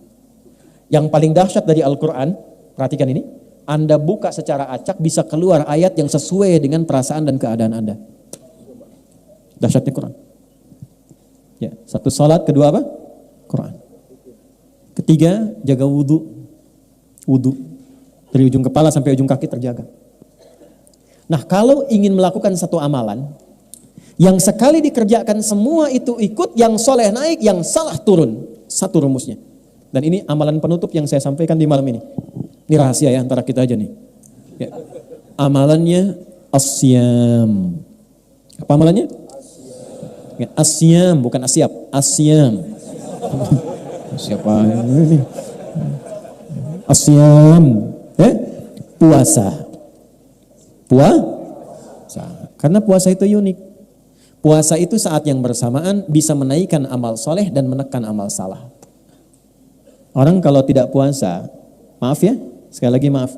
Yang paling dahsyat dari Al-Quran, perhatikan ini, Anda buka secara acak bisa keluar ayat yang sesuai dengan perasaan dan keadaan Anda. Dahsyatnya Quran. Ya, satu salat, kedua apa? Quran. Ketiga, jaga wudhu. Wudhu dari ujung kepala sampai ujung kaki terjaga. Nah, kalau ingin melakukan satu amalan yang sekali dikerjakan semua itu ikut, yang soleh naik, yang salah turun. Satu rumusnya. Dan ini amalan penutup yang saya sampaikan di malam ini. Ini rahasia ya antara kita aja nih. Ya. Amalannya asyam. Apa amalannya? Ya, asyam, bukan asyap. Asyam. Siapa ini? Asyam. Puasa. Puasa. Karena puasa itu unik. Puasa itu saat yang bersamaan bisa menaikkan amal soleh dan menekan amal salah. Orang kalau tidak puasa, maaf ya, sekali lagi maaf.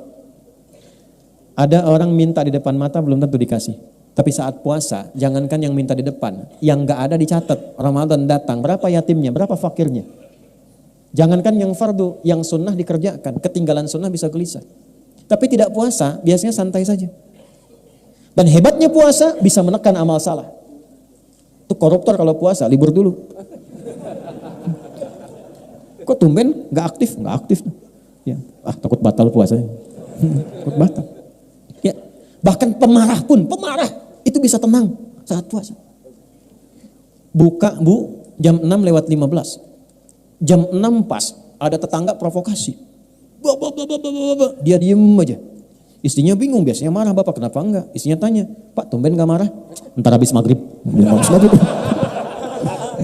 Ada orang minta di depan mata belum tentu dikasih. Tapi saat puasa, jangankan yang minta di depan, yang gak ada dicatat. Ramadan datang, berapa yatimnya, berapa fakirnya. Jangankan yang fardu, yang sunnah dikerjakan. Ketinggalan sunnah bisa gelisah. Tapi tidak puasa, biasanya santai saja. Dan hebatnya puasa bisa menekan amal salah. Itu koruptor kalau puasa, libur dulu. Kok tumben gak aktif? Gak aktif. Ya, takut batal puasanya. Takut batal. Ya, bahkan pemarah itu bisa tenang saat puasa. Buka bu, jam 6:15. Jam 6 pas ada tetangga provokasi. Dia diem aja. Istrinya bingung, biasanya marah, bapak kenapa enggak? Istrinya tanya, Pak tumben gak marah? Ntar habis maghrib. Habis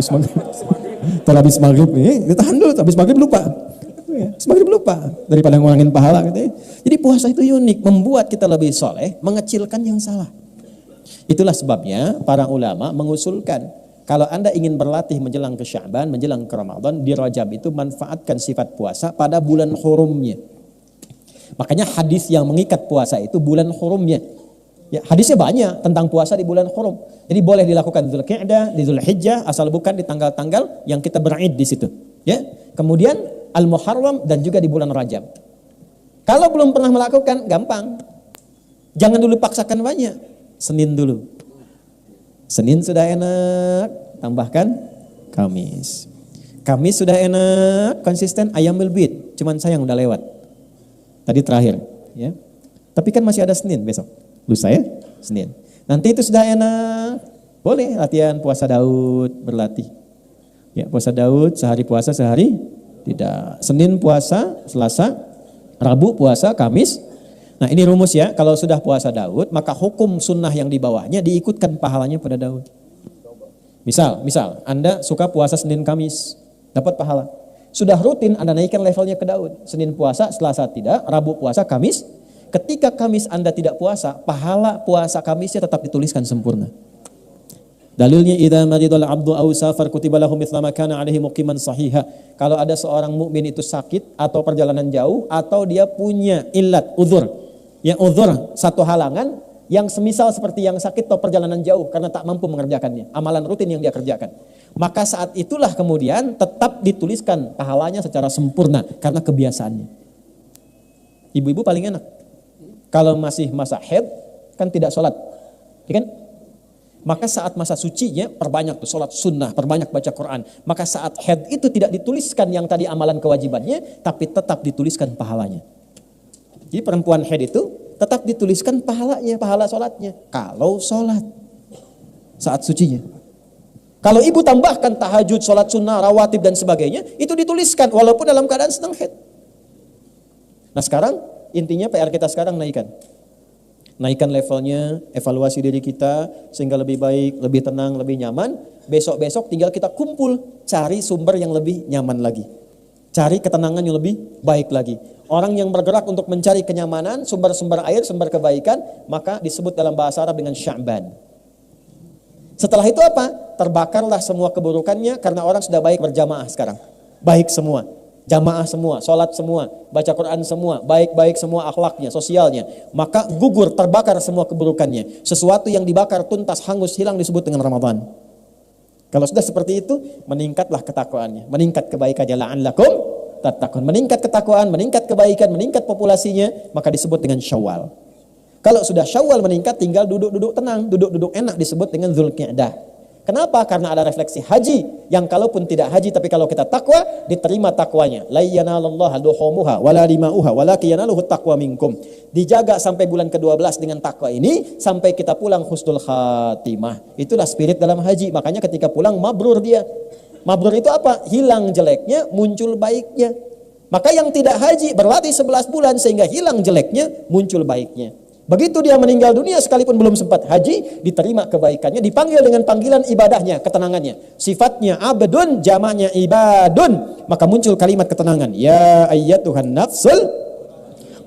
maghrib. Ntar habis maghrib, tahan dulu, habis maghrib lupa. Semakin lupa daripada ngurangin pahala gitu ya. Jadi puasa itu unik, membuat kita lebih soleh, mengecilkan yang salah. Itulah sebabnya para ulama mengusulkan kalau Anda ingin berlatih menjelang ke Sya'ban, menjelang ke Ramadan, di Rajab itu manfaatkan sifat puasa pada bulan hurumnya. Makanya hadis yang mengikat puasa itu bulan hurumnya. Ya, hadisnya banyak tentang puasa di bulan hurum. Jadi boleh dilakukan di Dzulqa'dah, di Dzulhijjah, asal bukan di tanggal-tanggal yang kita berid di situ. Ya. Kemudian Al-Muharram dan juga di bulan Rajab. Kalau belum pernah melakukan, gampang. Jangan dulu paksakan banyak. Senin dulu. Senin sudah enak, tambahkan Kamis. Kamis sudah enak, konsisten, Ayyamul Bid. Cuman sayang udah lewat. Tadi terakhir, ya. Tapi kan masih ada Senin besok. Lusa ya, Senin. Nanti itu sudah enak, boleh latihan puasa Daud, berlatih. Ya, puasa Daud sehari puasa sehari tidak. Senin puasa, Selasa, Rabu puasa, Kamis. Nah ini rumus ya, kalau sudah puasa Daud, maka hukum sunnah yang di bawahnya diikutkan pahalanya pada Daud. Misal Anda suka puasa Senin Kamis, dapat pahala. Sudah rutin Anda naikkan levelnya ke Daud. Senin puasa, Selasa tidak, Rabu puasa, Kamis. Ketika Kamis Anda tidak puasa, pahala puasa Kamisnya tetap dituliskan sempurna. Dalilnya idza maridal abdu aw safar kutiba lahu mithla ma kana alaihi muqiman sahiha. Kalau ada seorang mukmin itu sakit atau perjalanan jauh atau dia punya illat uzur. Ya uzur satu halangan yang semisal seperti yang sakit atau perjalanan jauh karena tak mampu mengerjakannya, amalan rutin yang dia kerjakan. Maka saat itulah kemudian tetap dituliskan pahalanya secara sempurna karena kebiasaannya. Ibu-ibu paling enak. Kalau masih masa haid kan tidak sholat, ya kan? Maka saat masa sucinya perbanyak tuh sholat sunnah, perbanyak baca Quran. Maka saat haid itu tidak dituliskan yang tadi amalan kewajibannya, tapi tetap dituliskan pahalanya. Jadi perempuan haid itu tetap dituliskan pahalanya, pahala sholatnya. Kalau sholat saat sucinya. Kalau ibu tambahkan tahajud, sholat sunnah, rawatib dan sebagainya, itu dituliskan walaupun dalam keadaan sedang haid. Nah sekarang intinya PR kita sekarang naikkan levelnya, evaluasi diri kita sehingga lebih baik, lebih tenang, lebih nyaman. Besok-besok tinggal kita kumpul, cari sumber yang lebih nyaman lagi. Cari ketenangan yang lebih baik lagi. Orang yang bergerak untuk mencari kenyamanan, sumber-sumber air, sumber kebaikan, maka disebut dalam bahasa Arab dengan Sya'ban. Setelah itu apa? Terbakarlah semua keburukannya karena orang sudah baik berjamaah sekarang. Baik semua. Jamaah semua, sholat semua, baca Quran semua, baik-baik semua akhlaknya, sosialnya. Maka gugur, terbakar semua keburukannya. Sesuatu yang dibakar tuntas, hangus, hilang disebut dengan Ramadan. Kalau sudah seperti itu, meningkatlah ketakwaannya, meningkat kebaikannya. La'allakum tattaqun. Meningkat ketakwaan, meningkat kebaikan, meningkat populasinya, maka disebut dengan Syawal. Kalau sudah Syawal meningkat, tinggal duduk-duduk tenang, duduk-duduk enak disebut dengan Dzulqa'dah. Kenapa? Karena ada refleksi haji yang kalaupun tidak haji tapi kalau kita takwa diterima takwanya. La yanalallaha luhumuha wala dima'uha walakin yanaluhu taqwa minkum. Dijaga sampai bulan ke-12 dengan takwa ini sampai kita pulang husnul khatimah. Itulah spirit dalam haji. Makanya ketika pulang mabrur dia. Mabrur itu apa? Hilang jeleknya, muncul baiknya. Maka yang tidak haji berlatih 11 bulan sehingga hilang jeleknya, muncul baiknya. Begitu dia meninggal dunia sekalipun belum sempat haji, diterima kebaikannya, dipanggil dengan panggilan ibadahnya, ketenangannya. Sifatnya abdun, jamaknya ibadun. Maka muncul kalimat ketenangan. Ya ayyatuhan nafsul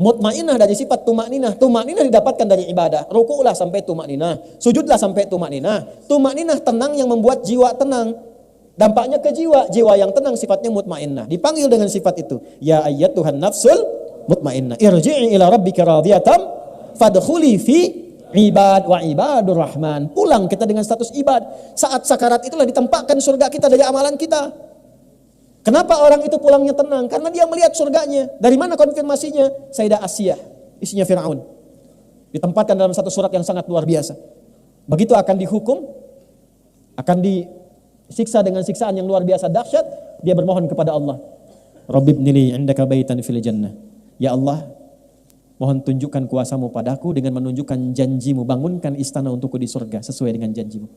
mutmainah, dari sifat tumakninah. Tumakninah didapatkan dari ibadah. Ruku'lah sampai tumakninah, sujudlah sampai tumakninah. Tumakninah tenang yang membuat jiwa tenang. Dampaknya ke jiwa. Jiwa yang tenang sifatnya mutmainah. Dipanggil dengan sifat itu. Ya ayyatuhan nafsul mutmainah. Irji'i ila rabbika radiyatan fadkhuli fi ibad wa ibadur rahman. Pulang kita dengan status ibad. Saat sakarat itulah ditempatkan surga kita dari amalan kita. Kenapa orang itu pulangnya tenang? Karena dia melihat surganya. Dari mana konfirmasinya? Sayyidah Asiyah, isinya Fir'aun. Ditempatkan dalam satu surat yang sangat luar biasa. Begitu akan dihukum, akan disiksa dengan siksaan yang luar biasa dahsyat, dia bermohon kepada Allah. Rabbibnili indaka baitan fil jannah. Ya Allah, mohon tunjukkan kuasamu padaku dengan menunjukkan janjimu. Bangunkan istana untukku di surga sesuai dengan janjimu.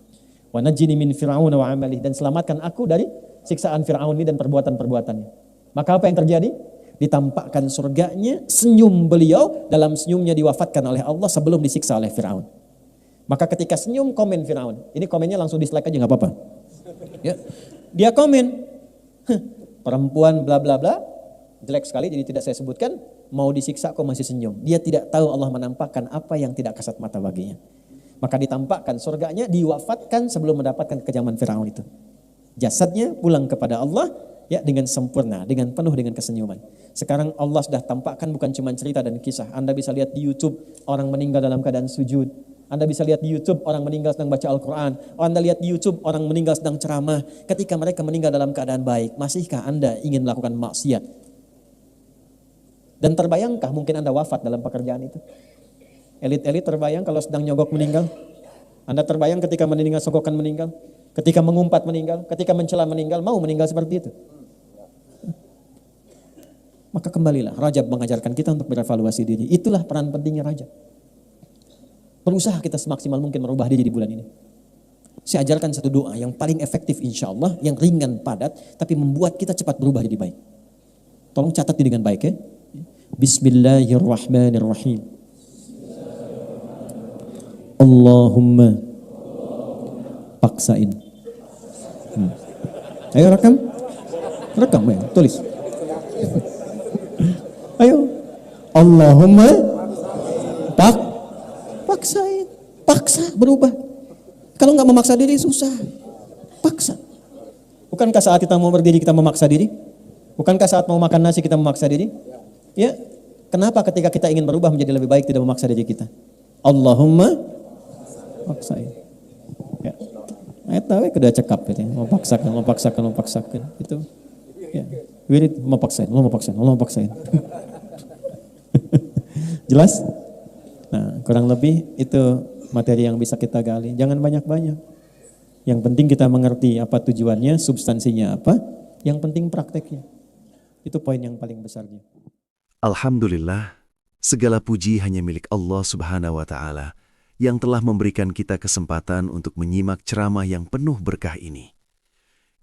Wa najjini min fir'aun wa amalih. Dan selamatkan aku dari siksaan Fir'aun ini dan perbuatan-perbuatannya. Maka apa yang terjadi? Ditampakkan surganya, senyum beliau, dalam senyumnya diwafatkan oleh Allah sebelum disiksa oleh Fir'aun. Maka ketika senyum, komen Fir'aun. Ini komennya langsung dislike aja gak apa-apa. Ya. Dia komen, perempuan bla bla bla, jelek sekali jadi tidak saya sebutkan, mau disiksa kok masih senyum. Dia tidak tahu Allah menampakkan apa yang tidak kasat mata baginya. Maka ditampakkan surganya, diwafatkan sebelum mendapatkan kekejaman Firaun itu. Jasadnya pulang kepada Allah ya dengan sempurna, dengan penuh dengan kesenyuman. Sekarang Allah sudah tampakkan bukan cuma cerita dan kisah. Anda bisa lihat di YouTube orang meninggal dalam keadaan sujud. Anda bisa lihat di YouTube orang meninggal sedang baca Al-Quran. Anda lihat di YouTube orang meninggal sedang ceramah. Ketika mereka meninggal dalam keadaan baik, masihkah Anda ingin melakukan maksiat? Dan terbayangkah mungkin Anda wafat dalam pekerjaan itu? Elit-elit terbayang kalau sedang nyogok meninggal? Anda terbayang ketika meninggal sogokan meninggal? Ketika mengumpat meninggal? Ketika mencela meninggal? Mau meninggal seperti itu? Maka kembalilah, Rajab mengajarkan kita untuk berevaluasi diri. Itulah peran pentingnya Rajab. Berusaha kita semaksimal mungkin merubah diri di bulan ini. Saya ajarkan satu doa yang paling efektif insya Allah, yang ringan, padat, tapi membuat kita cepat berubah jadi baik. Tolong catat ini dengan baik ya. Bismillahirrahmanirrahim. Allahumma paksain. Ayo rekam. Rekam ya, tulis. Ayo. Allahumma paksain. Paksa berubah. Kalau nggak memaksa diri susah. Paksa. Bukankah saat kita mau berdiri kita memaksa diri? Bukankah saat mau makan nasi kita memaksa diri? Ya. Kenapa ketika kita ingin berubah menjadi lebih baik tidak memaksa diri kita? Allahumma paksain. Ya. Ayat tahu kedua cekap itu. Memaksakan. Itu. Ya. Wirid memaksain. Jelas? Nah, kurang lebih itu materi yang bisa kita gali. Jangan banyak-banyak. Yang penting kita mengerti apa tujuannya, substansinya apa. Yang penting prakteknya. Itu poin yang paling besarnya. Alhamdulillah, segala puji hanya milik Allah Subhanahu wa Ta'ala yang telah memberikan kita kesempatan untuk menyimak ceramah yang penuh berkah ini.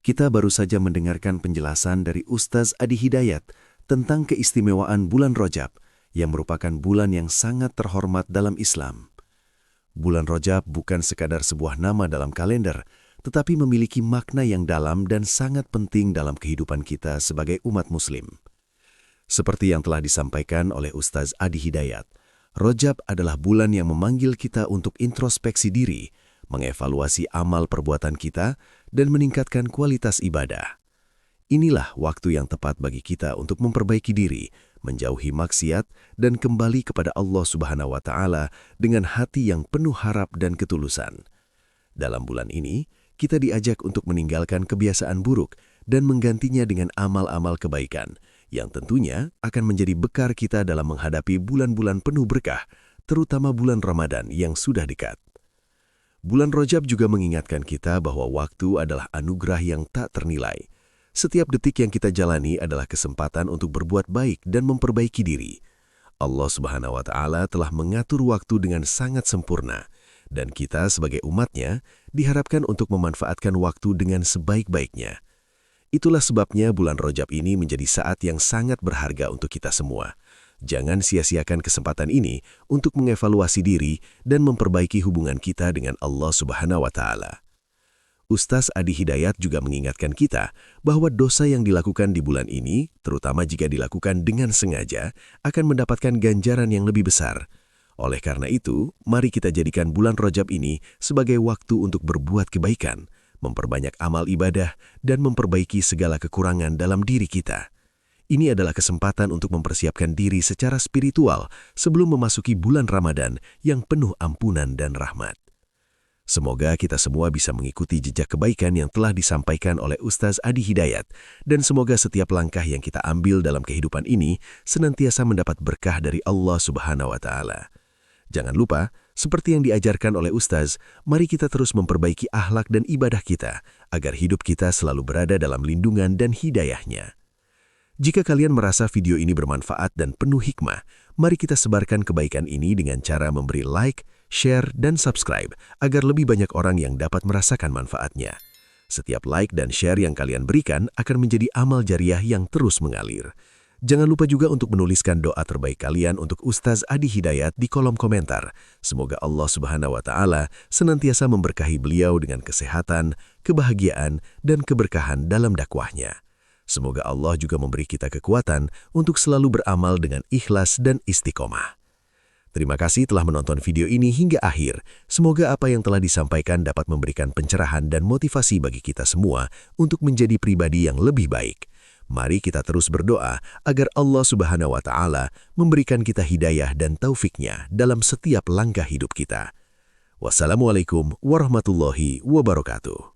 Kita baru saja mendengarkan penjelasan dari Ustaz Adi Hidayat tentang keistimewaan bulan Rajab yang merupakan bulan yang sangat terhormat dalam Islam. Bulan Rajab bukan sekadar sebuah nama dalam kalender, tetapi memiliki makna yang dalam dan sangat penting dalam kehidupan kita sebagai umat muslim. Seperti yang telah disampaikan oleh Ustaz Adi Hidayat, Rajab adalah bulan yang memanggil kita untuk introspeksi diri, mengevaluasi amal perbuatan kita, dan meningkatkan kualitas ibadah. Inilah waktu yang tepat bagi kita untuk memperbaiki diri, menjauhi maksiat, dan kembali kepada Allah Subhanahu wa Ta'ala dengan hati yang penuh harap dan ketulusan. Dalam bulan ini, kita diajak untuk meninggalkan kebiasaan buruk dan menggantinya dengan amal-amal kebaikan, yang tentunya akan menjadi bekal kita dalam menghadapi bulan-bulan penuh berkah, terutama bulan Ramadan yang sudah dekat. Bulan Rajab juga mengingatkan kita bahwa waktu adalah anugerah yang tak ternilai. Setiap detik yang kita jalani adalah kesempatan untuk berbuat baik dan memperbaiki diri. Allah Subhanahu wa Ta'ala telah mengatur waktu dengan sangat sempurna, dan kita sebagai umatnya diharapkan untuk memanfaatkan waktu dengan sebaik-baiknya. Itulah sebabnya bulan Rajab ini menjadi saat yang sangat berharga untuk kita semua. Jangan sia-siakan kesempatan ini untuk mengevaluasi diri dan memperbaiki hubungan kita dengan Allah Subhanahu wa Ta'ala. Ustaz Adi Hidayat juga mengingatkan kita bahwa dosa yang dilakukan di bulan ini, terutama jika dilakukan dengan sengaja, akan mendapatkan ganjaran yang lebih besar. Oleh karena itu, mari kita jadikan bulan Rajab ini sebagai waktu untuk berbuat kebaikan, memperbanyak amal ibadah, dan memperbaiki segala kekurangan dalam diri kita. Ini adalah kesempatan untuk mempersiapkan diri secara spiritual sebelum memasuki bulan Ramadan yang penuh ampunan dan rahmat. Semoga kita semua bisa mengikuti jejak kebaikan yang telah disampaikan oleh Ustaz Adi Hidayat, dan semoga setiap langkah yang kita ambil dalam kehidupan ini senantiasa mendapat berkah dari Allah Subhanahu wa Ta'ala. Jangan lupa, seperti yang diajarkan oleh Ustaz, mari kita terus memperbaiki akhlak dan ibadah kita, agar hidup kita selalu berada dalam lindungan dan hidayahnya. Jika kalian merasa video ini bermanfaat dan penuh hikmah, mari kita sebarkan kebaikan ini dengan cara memberi like, share, dan subscribe, agar lebih banyak orang yang dapat merasakan manfaatnya. Setiap like dan share yang kalian berikan akan menjadi amal jariah yang terus mengalir. Jangan lupa juga untuk menuliskan doa terbaik kalian untuk Ustaz Adi Hidayat di kolom komentar. Semoga Allah Subhanahu wa Ta'ala senantiasa memberkahi beliau dengan kesehatan, kebahagiaan, dan keberkahan dalam dakwahnya. Semoga Allah juga memberi kita kekuatan untuk selalu beramal dengan ikhlas dan istiqomah. Terima kasih telah menonton video ini hingga akhir. Semoga apa yang telah disampaikan dapat memberikan pencerahan dan motivasi bagi kita semua untuk menjadi pribadi yang lebih baik. Mari kita terus berdoa agar Allah Subhanahu wa Ta'ala memberikan kita hidayah dan taufiknya dalam setiap langkah hidup kita. Wassalamualaikum warahmatullahi wabarakatuh.